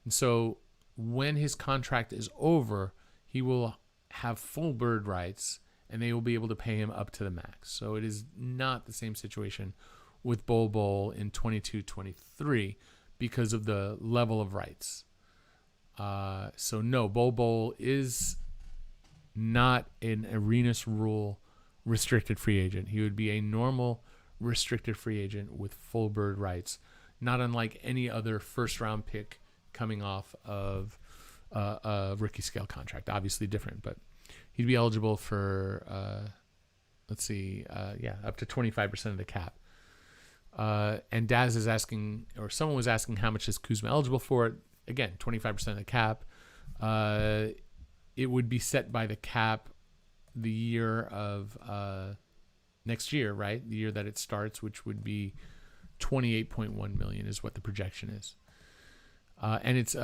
And so when his contract is over, he will have full bird rights, and they will be able to pay him up to the max. So it is not the same situation with Bol in 22-23 because of the level of rights. So no, Bol is not an Arenas rule restricted free agent. He would be a normal restricted free agent with full bird rights, not unlike any other first round pick coming off of a rookie scale contract. Obviously different, but he'd be eligible for up to 25% of the cap. And Daz is asking, or someone was asking, how much is Kuzma eligible for it? Again, 25% of the cap. It would be set by the cap the year of next year, right? The year that it starts, which would be 28.1 million is what the projection is. And it's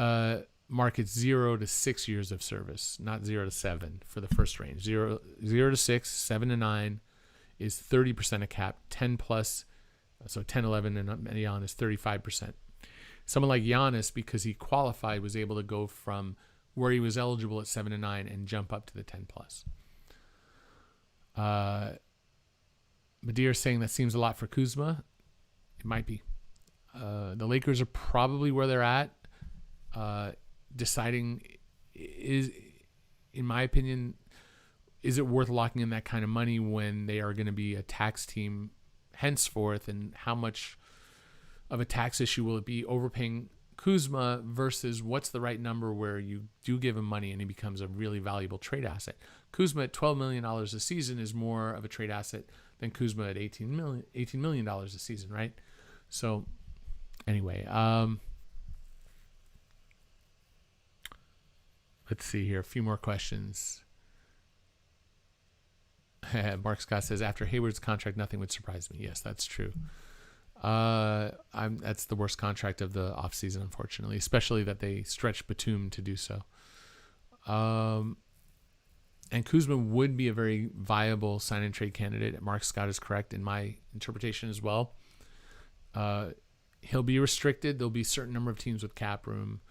markets 0 to 6 years of service, not 0 to 7 for the first range. 0 to 6, 7 to 9 is 30% of cap. 10 plus, so 10, 11, and beyond is 35%. Someone like Giannis, because he qualified, was able to go from where he was eligible at 7 to 9 and jump up to the 10 plus. Badir is saying that seems a lot for Kuzma. It might be. The Lakers are probably where they're at. Deciding is, in my opinion, is it worth locking in that kind of money when they are going to be a tax team henceforth, and how much of a tax issue will it be overpaying Kuzma versus what's the right number where you do give him money and he becomes a really valuable trade asset. Kuzma at $12 million a season is more of a trade asset than Kuzma at $18 million a season, right? So anyway, let's see here. A few more questions. Mark Scott says, after Hayward's contract, nothing would surprise me. Yes, that's true. That's the worst contract of the offseason, unfortunately, especially that they stretched Batum to do so. And Kuzma would be a very viable sign-and-trade candidate. Mark Scott is correct in my interpretation as well. He'll be restricted. There'll be a certain number of teams with cap room.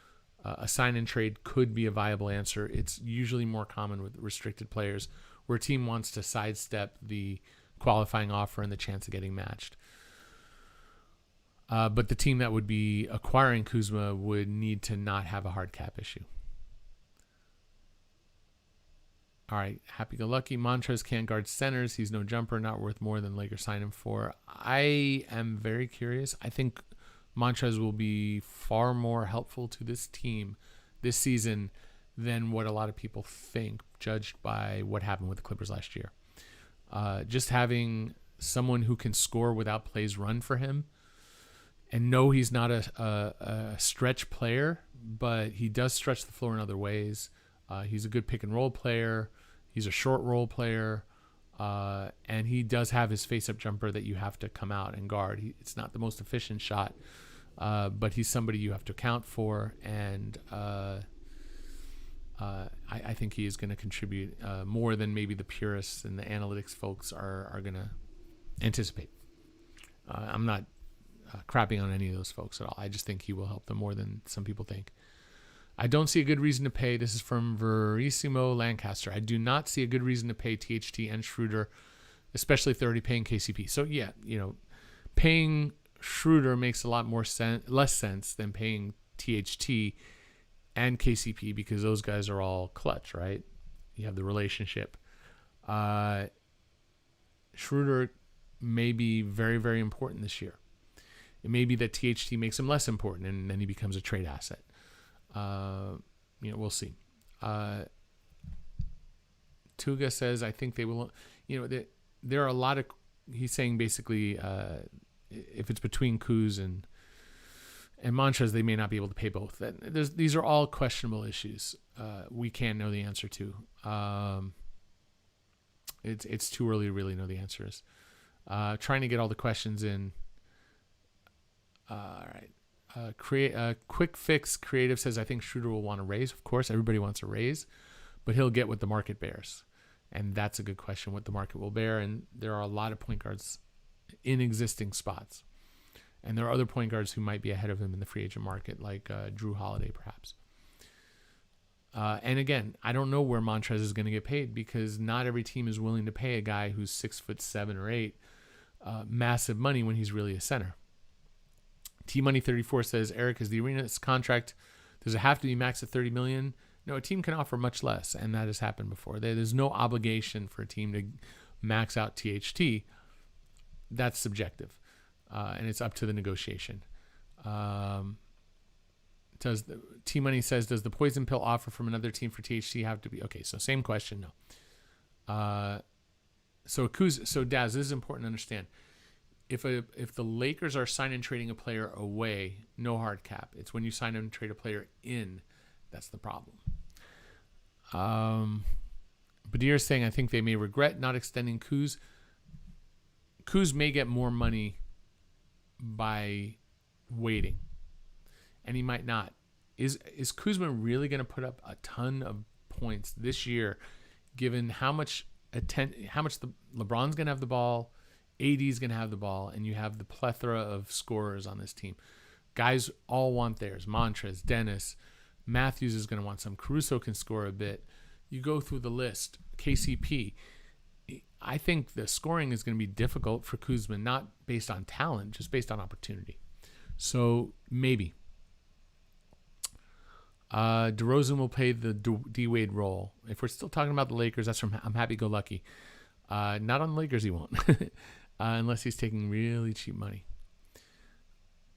A sign-and-trade could be a viable answer. It's usually more common with restricted players where a team wants to sidestep the qualifying offer and the chance of getting matched. But the team that would be acquiring Kuzma would need to not have a hard cap issue. All right, happy-go-lucky. Montrez can't guard centers. He's no jumper, not worth more than Lakers sign him for. I am very curious. I think Montrez will be far more helpful to this team this season than what a lot of people think, judged by what happened with the Clippers last year. Just having someone who can score without plays run for him, and no, he's not a stretch player, but he does stretch the floor in other ways. He's a good pick and roll player. He's a short roll player. And he does have his face-up jumper that you have to come out and guard. It's not the most efficient shot, but he's somebody you have to account for. And I think he is going to contribute more than maybe the purists and the analytics folks are going to anticipate. I'm not crapping on any of those folks at all. I just think he will help them more than some people think. I don't see a good reason to pay. This is from Verissimo Lancaster. I do not see a good reason to pay THT and Schroeder, especially if they're already paying KCP. So yeah, paying Schroeder makes a lot more less sense than paying THT and KCP because those guys are all clutch, right? You have the relationship. Schroeder may be very, very important this year. It may be that THT makes him less important and then he becomes a trade asset. We'll see. Tuga says, I think they will, there are a lot of, he's saying basically, if it's between Kuz and Montrez, they may not be able to pay both. These are all questionable issues. We can't know the answer to. It's too early to really know the answers. Trying to get all the questions in. All right. Quick Fix Creative says, I think Schroeder will want to raise. Of course, everybody wants a raise, but he'll get what the market bears. And that's a good question, what the market will bear. And there are a lot of point guards in existing spots. And there are other point guards who might be ahead of him in the free agent market, like Drew Holiday, perhaps. And again, I don't know where Montrez is going to get paid, because not every team is willing to pay a guy who's 6'7" or 8" massive money when he's really a center. T-Money34 says, Eric, is the Arenas contract, does it have to be max at $30 million? No, a team can offer much less, and that has happened before. There's no obligation for a team to max out THT. That's subjective, and it's up to the negotiation. T-Money says, does the poison pill offer from another team for THT have to be? Okay, so same question, no. So Daz, this is important to understand. If the Lakers are signing and trading a player away, no hard cap. It's when you sign and trade a player in, that's the problem. Badir is saying, I think they may regret not extending Kuz. Kuz may get more money by waiting, and he might not. Is Kuzma really going to put up a ton of points this year, given how much LeBron's going to have the ball, AD's going to have the ball, and you have the plethora of scorers on this team. Guys all want theirs. Montrez, Dennis, Matthews is going to want some. Caruso can score a bit. You go through the list. KCP. I think the scoring is going to be difficult for Kuzma, not based on talent, just based on opportunity. So maybe. DeRozan will play the D-Wade role. If we're still talking about the Lakers, that's from I'm Happy Go Lucky. Not on the Lakers, he won't. Unless he's taking really cheap money.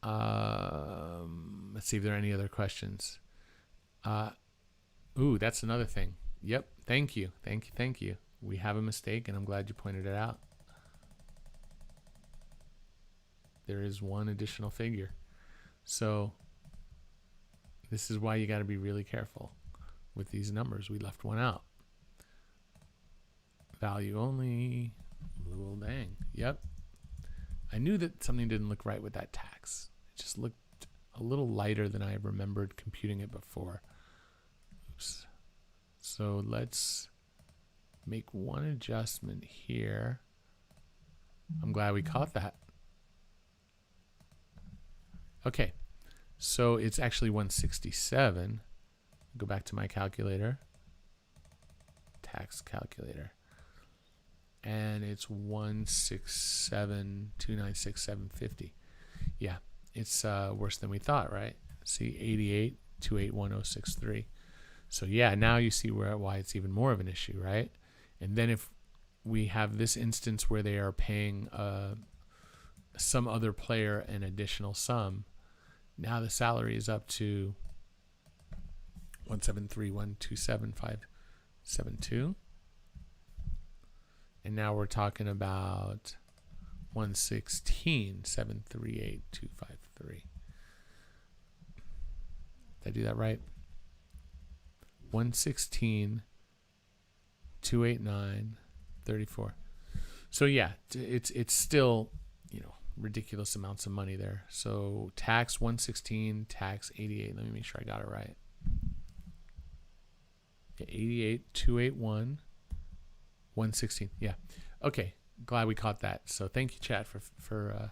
Let's see if there are any other questions. That's another thing. Yep. Thank you. We have a mistake, and I'm glad you pointed it out. There is one additional figure. So this is why you got to be really careful with these numbers. We left one out. Value only. Blue old dang. Yep. I knew that something didn't look right with that tax. It just looked a little lighter than I remembered computing it before. Oops. So let's make one adjustment here. I'm glad we caught that. Okay. So it's actually 167. Go back to my calculator. Tax calculator. And it's 167,296,750. Yeah, it's worse than we thought, right? See, 88,281,063. So yeah, now you see why it's even more of an issue, right? And then if we have this instance where they are paying some other player an additional sum, now the salary is up to 173,127,572. And now we're talking about 116,738,253. Did I do that right? 116,289,34. So yeah, it's still, ridiculous amounts of money there. So tax 116, tax 88. Let me make sure I got it right. Yeah, 88,281. 116. Yeah. Okay. Glad we caught that. So thank you, chat, for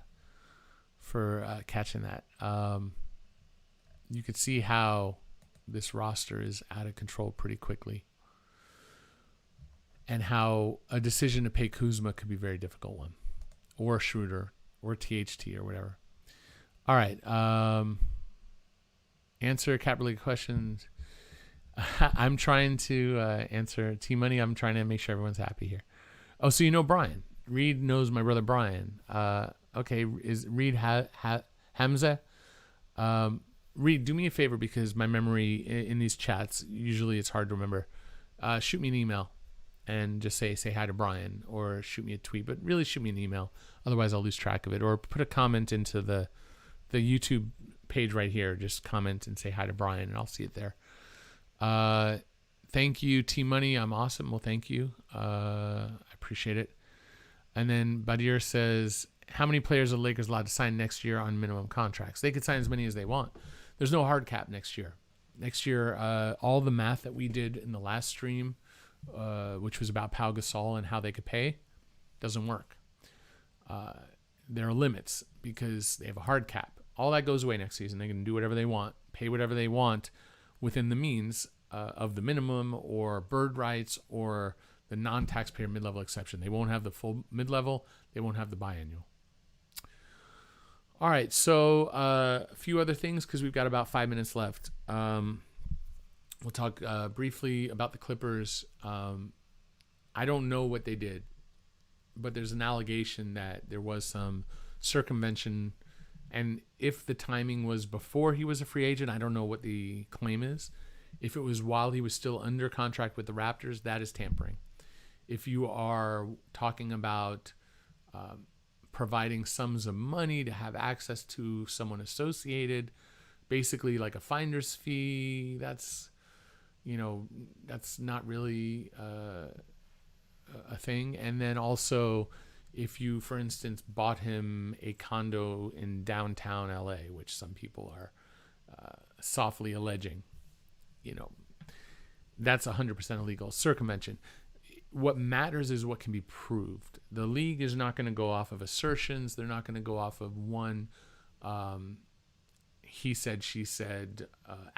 catching that. You could see how this roster is out of control pretty quickly, and how a decision to pay Kuzma could be a very difficult one, or Schroeder, or THT, or whatever. All right. Answer cap-related questions. I'm trying to answer T-Money. I'm trying to make sure everyone's happy here. Oh, so you know Brian. Reed knows my brother Brian. Okay, is Reed Hamza? Reed, do me a favor, because my memory in these chats, usually it's hard to remember. Shoot me an email and just say hi to Brian, or shoot me a tweet, but really shoot me an email. Otherwise, I'll lose track of it. Or put a comment into the YouTube page right here. Just comment and say hi to Brian, and I'll see it there. Thank you, T-Money. I'm awesome. Well, thank you. I appreciate it. And then Badir says, how many players are the Lakers allowed to sign next year on minimum contracts? They could sign as many as they want. There's no hard cap next year. Next year, all the math that we did in the last stream, which was about Pau Gasol and how they could pay, doesn't work. There are limits because they have a hard cap. All that goes away next season. They can do whatever they want, pay whatever they want within the means of the minimum or bird rights or the non-taxpayer mid-level exception. They won't have the full mid-level. They won't have the biannual. All right, so a few other things because we've got about 5 minutes left. We'll talk briefly about the Clippers. I don't know what they did, but there's an allegation that there was some circumvention. And if the timing was before he was a free agent, I don't know what the claim is. If it was while he was still under contract with the Raptors, that is tampering. If you are talking about providing sums of money to have access to someone associated, basically like a finder's fee, that's not really a thing. And then also, if you, for instance, bought him a condo in downtown LA, which some people are softly alleging, that's 100% illegal. Circumvention. What matters is what can be proved. The league is not going to go off of assertions. They're not going to go off of one he said, she said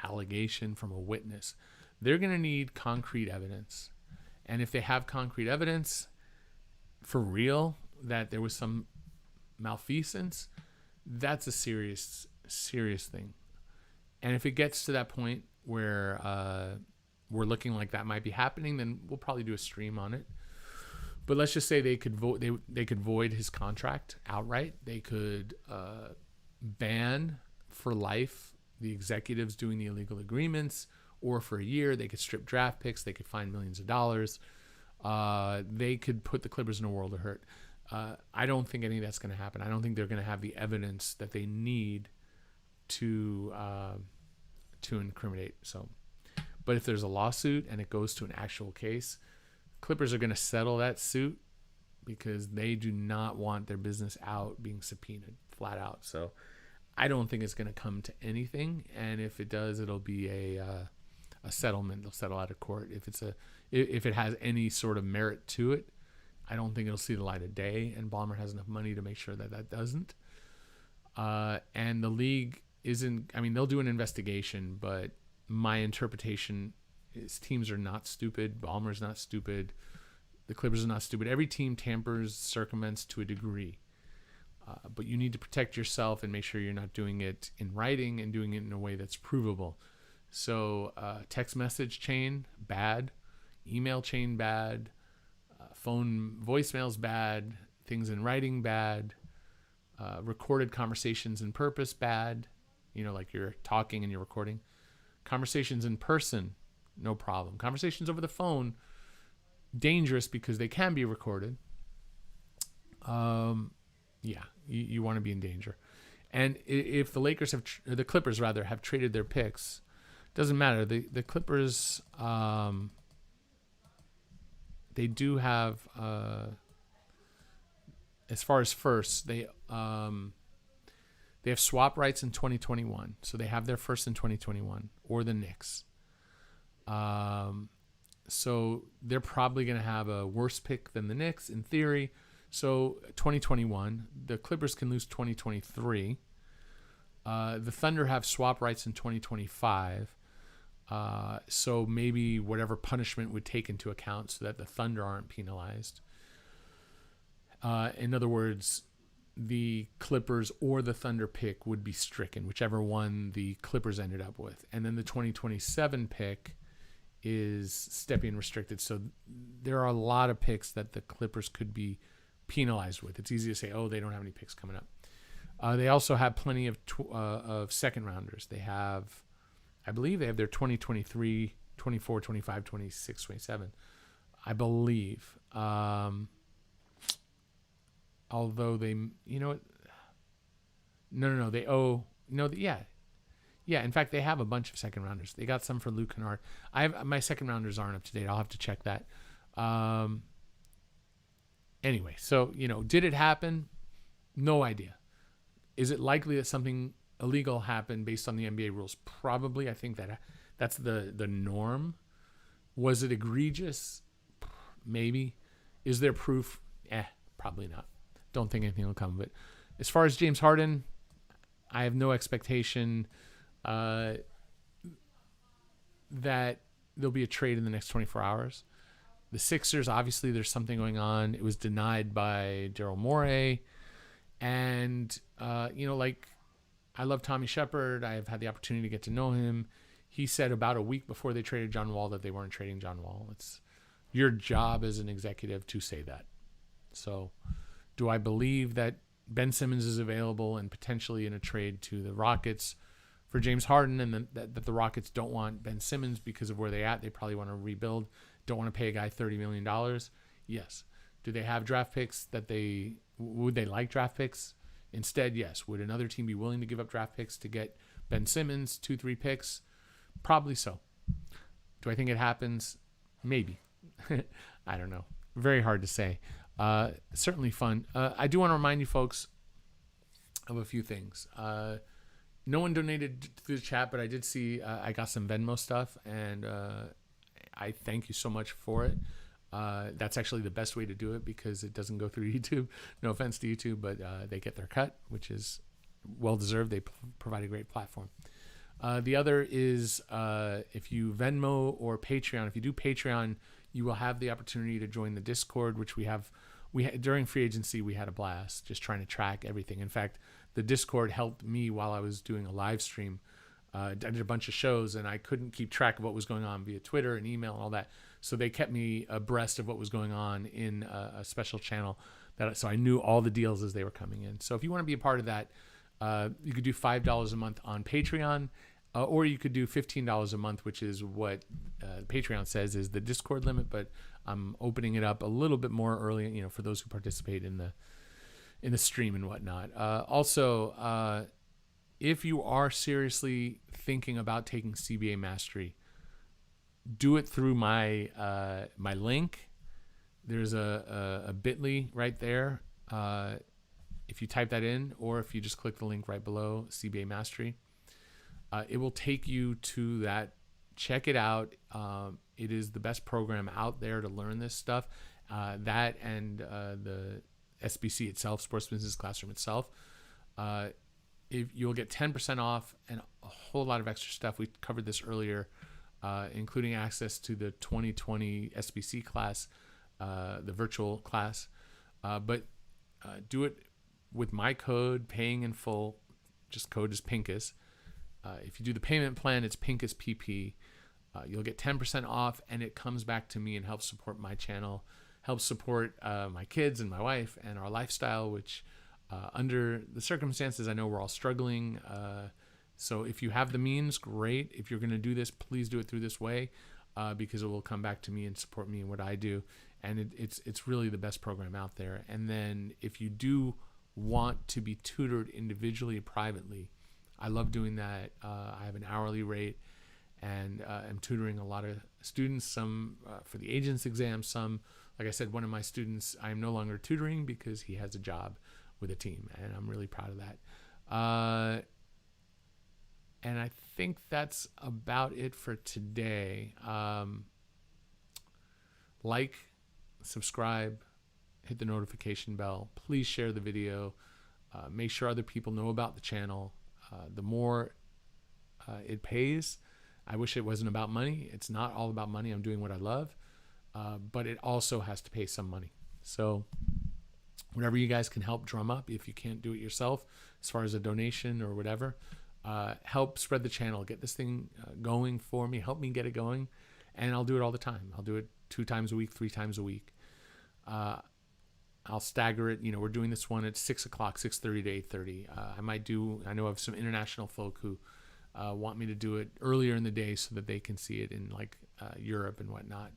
allegation from a witness. They're going to need concrete evidence. And if they have concrete evidence for real that there was some malfeasance, that's a serious thing. And if it gets to that point where we're looking like that might be happening, then we'll probably do a stream on it. But let's just say they could void his contract outright. They could ban for life the executives doing the illegal agreements, or for a year they could strip draft picks. They could fine millions of dollars. They could put the Clippers in a world of hurt. I don't think any of that's going to happen. I don't think they're going to have the evidence that they need to incriminate. So, but if there's a lawsuit and it goes to an actual case, Clippers are going to settle that suit because they do not want their business out being subpoenaed flat out. So I don't think it's going to come to anything. And if it does, it'll be a settlement. They'll settle out of court. If it has any sort of merit to it, I don't think it'll see the light of day. And Ballmer has enough money to make sure that doesn't. And the league isn't, they'll do an investigation, but my interpretation is teams are not stupid. Ballmer's not stupid. The Clippers are not stupid. Every team tampers, circumvents to a degree. But you need to protect yourself and make sure you're not doing it in writing and doing it in a way that's provable. So text message chain, bad. Email chain, bad. Phone voicemails, bad. Things in writing, bad. Recorded conversations in purpose, bad. Like you're talking and you're recording. Conversations in person, no problem. Conversations over the phone, dangerous because they can be recorded. You want to be in danger. And if the the Clippers have traded their picks, doesn't matter. The Clippers, they do have, as far as firsts, they have swap rights in 2021. So they have their first in 2021, or the Knicks. So they're probably going to have a worse pick than the Knicks in theory. So 2021, the Clippers can lose 2023. The Thunder have swap rights in 2025. So maybe whatever punishment would take into account so that the Thunder aren't penalized. In other words, the Clippers or the Thunder pick would be stricken, whichever one the Clippers ended up with. And then the 2027 pick is stepping restricted. So there are a lot of picks that the Clippers could be penalized with. It's easy to say, they don't have any picks coming up. They also have plenty of second rounders. They have, I believe they have their 2023, 24, 25, 26, 27. I believe. Although they, yeah. In fact, they have a bunch of second rounders. They got some for Luke Kennard. My second rounders aren't up to date. I'll have to check that. Anyway, so did it happen? No idea. Is it likely that something illegal happened based on the NBA rules? Probably. I think that's the norm. Was it egregious? Maybe. Is there proof? Probably not. Don't think anything will come of it. As far as James Harden, I have no expectation that there'll be a trade in the next 24 hours. The Sixers, obviously, there's something going on. It was denied by Daryl Morey. And, I love Tommy Shepard. I've had the opportunity to get to know him. He said about a week before they traded John Wall that they weren't trading John Wall. It's your job as an executive to say that. So do I believe that Ben Simmons is available and potentially in a trade to the Rockets for James Harden, and that the Rockets don't want Ben Simmons because of where they're at? They probably want to rebuild, don't want to pay a guy $30 million. Yes. Do they have draft picks would they like draft picks? Instead, yes. Would another team be willing to give up draft picks to get Ben Simmons, 2-3 picks? Probably so. Do I think it happens? Maybe. I don't know. Very hard to say. Certainly fun. I do want to remind you folks of a few things. No one donated through the chat, but I did see I got some Venmo stuff, and I thank you so much for it. That's actually the best way to do it because it doesn't go through YouTube. No offense to YouTube, but they get their cut, which is well-deserved. They provide a great platform. The other is if you Venmo or Patreon. If you do Patreon, you will have the opportunity to join the Discord, which we have. During free agency, we had a blast just trying to track everything. In fact, the Discord helped me while I was doing a live stream. I did a bunch of shows, and I couldn't keep track of what was going on via Twitter and email and all that. So they kept me abreast of what was going on in a special channel. So I knew all the deals as they were coming in. So if you want to be a part of that, you could do $5 a month on Patreon, or you could do $15 a month, which is what Patreon says is the Discord limit. But I'm opening it up a little bit more early, for those who participate in the stream and whatnot. Also, if you are seriously thinking about taking CBA Mastery, do it through my my link. There's a bit.ly right there. If you type that in, or if you just click the link right below CBA Mastery, it will take you to that. Check it out. It is the best program out there to learn this stuff. That and the SBC itself, Sports Business Classroom itself. If you'll get 10% off and a whole lot of extra stuff. We covered this earlier, including access to the 2020 SBC class, the virtual class. But do it with my code, paying in full. Code is Pincus. If you do the payment plan, it's Pincus PP. You'll get 10% off, and it comes back to me and helps support my channel, helps support my kids and my wife and our lifestyle, which under the circumstances, I know we're all struggling. So if you have the means, great. If you're going to do this, please do it through this way, because it will come back to me and support me in what I do. And it's really the best program out there. And then if you do want to be tutored individually, privately, I love doing that. I have an hourly rate, and I'm tutoring a lot of students, some for the agents exam, some, like I said, one of my students I'm no longer tutoring because he has a job with a team, and I'm really proud of that. And I think that's about it for today. Like, subscribe, hit the notification bell. Please share the video. Make sure other people know about the channel. The more it pays. I wish it wasn't about money. It's not all about money. I'm doing what I love. But it also has to pay some money. So whatever you guys can help drum up, if you can't do it yourself, as far as a donation or whatever, help spread the channel, get this thing going for me, help me get it going, and I'll do it all the time. I'll do it 2 times a week, 3 times a week. I'll stagger it. We're doing this one at 6 o'clock, 6:30 to 8:30. I know I have some international folk who want me to do it earlier in the day so that they can see it in Europe and whatnot.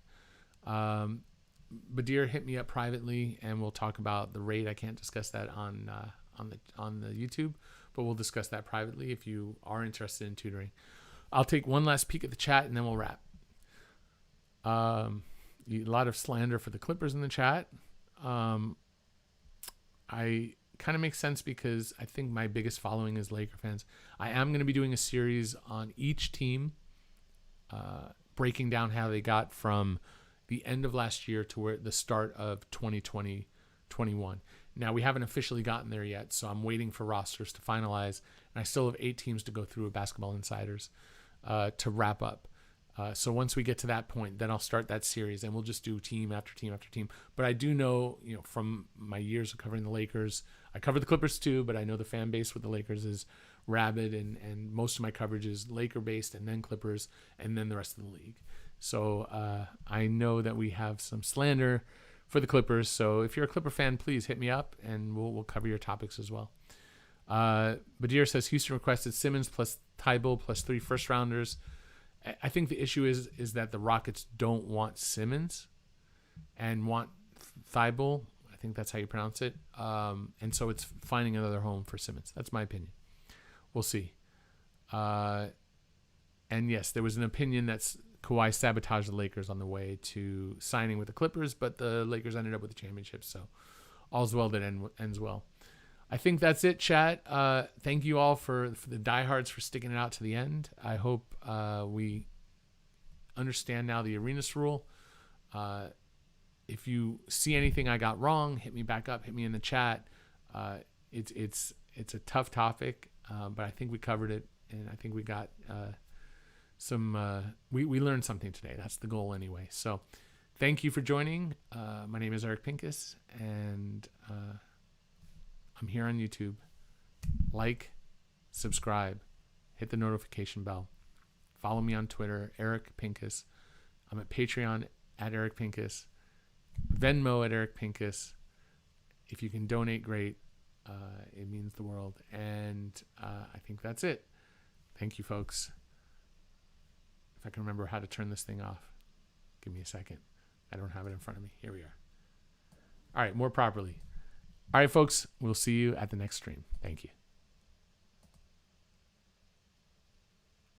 Badir, hit me up privately, and we'll talk about the rate. I can't discuss that on the YouTube, but we'll discuss that privately if you are interested in tutoring. I'll take one last peek at the chat, and then we'll wrap. A lot of slander for the Clippers in the chat. I kind of makes sense because I think my biggest following is Laker fans. I am going to be doing a series on each team, breaking down how they got from the end of last year to where the start of 2020-21. Now, we haven't officially gotten there yet, so I'm waiting for rosters to finalize, and I still have 8 teams to go through at Basketball Insiders to wrap up. So once we get to that point, then I'll start that series, and we'll just do team after team after team. But I do know, from my years of covering the Lakers, I cover the Clippers too, but I know the fan base with the Lakers is rabid, and most of my coverage is Laker-based, and then Clippers, and then the rest of the league. So I know that we have some slander for the Clippers. So if you're a Clipper fan, please hit me up, and we'll cover your topics as well. Badir says Houston requested Simmons plus Tybalt plus 3 first-rounders. I think the issue is that the Rockets don't want Simmons and want Thybulle. I think that's how you pronounce it. And so it's finding another home for Simmons. That's my opinion. We'll see. And yes, there was an opinion that Kawhi sabotaged the Lakers on the way to signing with the Clippers, but the Lakers ended up with the championship. So all's well that ends well. I think that's it, chat. Thank you all for the diehards for sticking it out to the end. I hope we understand now the Arenas rule. If you see anything I got wrong, hit me back up. Hit me in the chat. It's a tough topic, but I think we covered it, and I think we got we learned something today. That's the goal anyway. So thank you for joining. My name is Eric Pincus, and I'm here on YouTube. Like, subscribe, hit the notification bell. Follow me on Twitter, Eric Pincus. I'm at Patreon at Eric Pincus. Venmo at Eric Pincus. If you can donate, great. It means the world. And I think that's it. Thank you, folks. If I can remember how to turn this thing off, give me a second. I don't have it in front of me. Here we are. All right, more properly. All right, folks, we'll see you at the next stream. Thank you.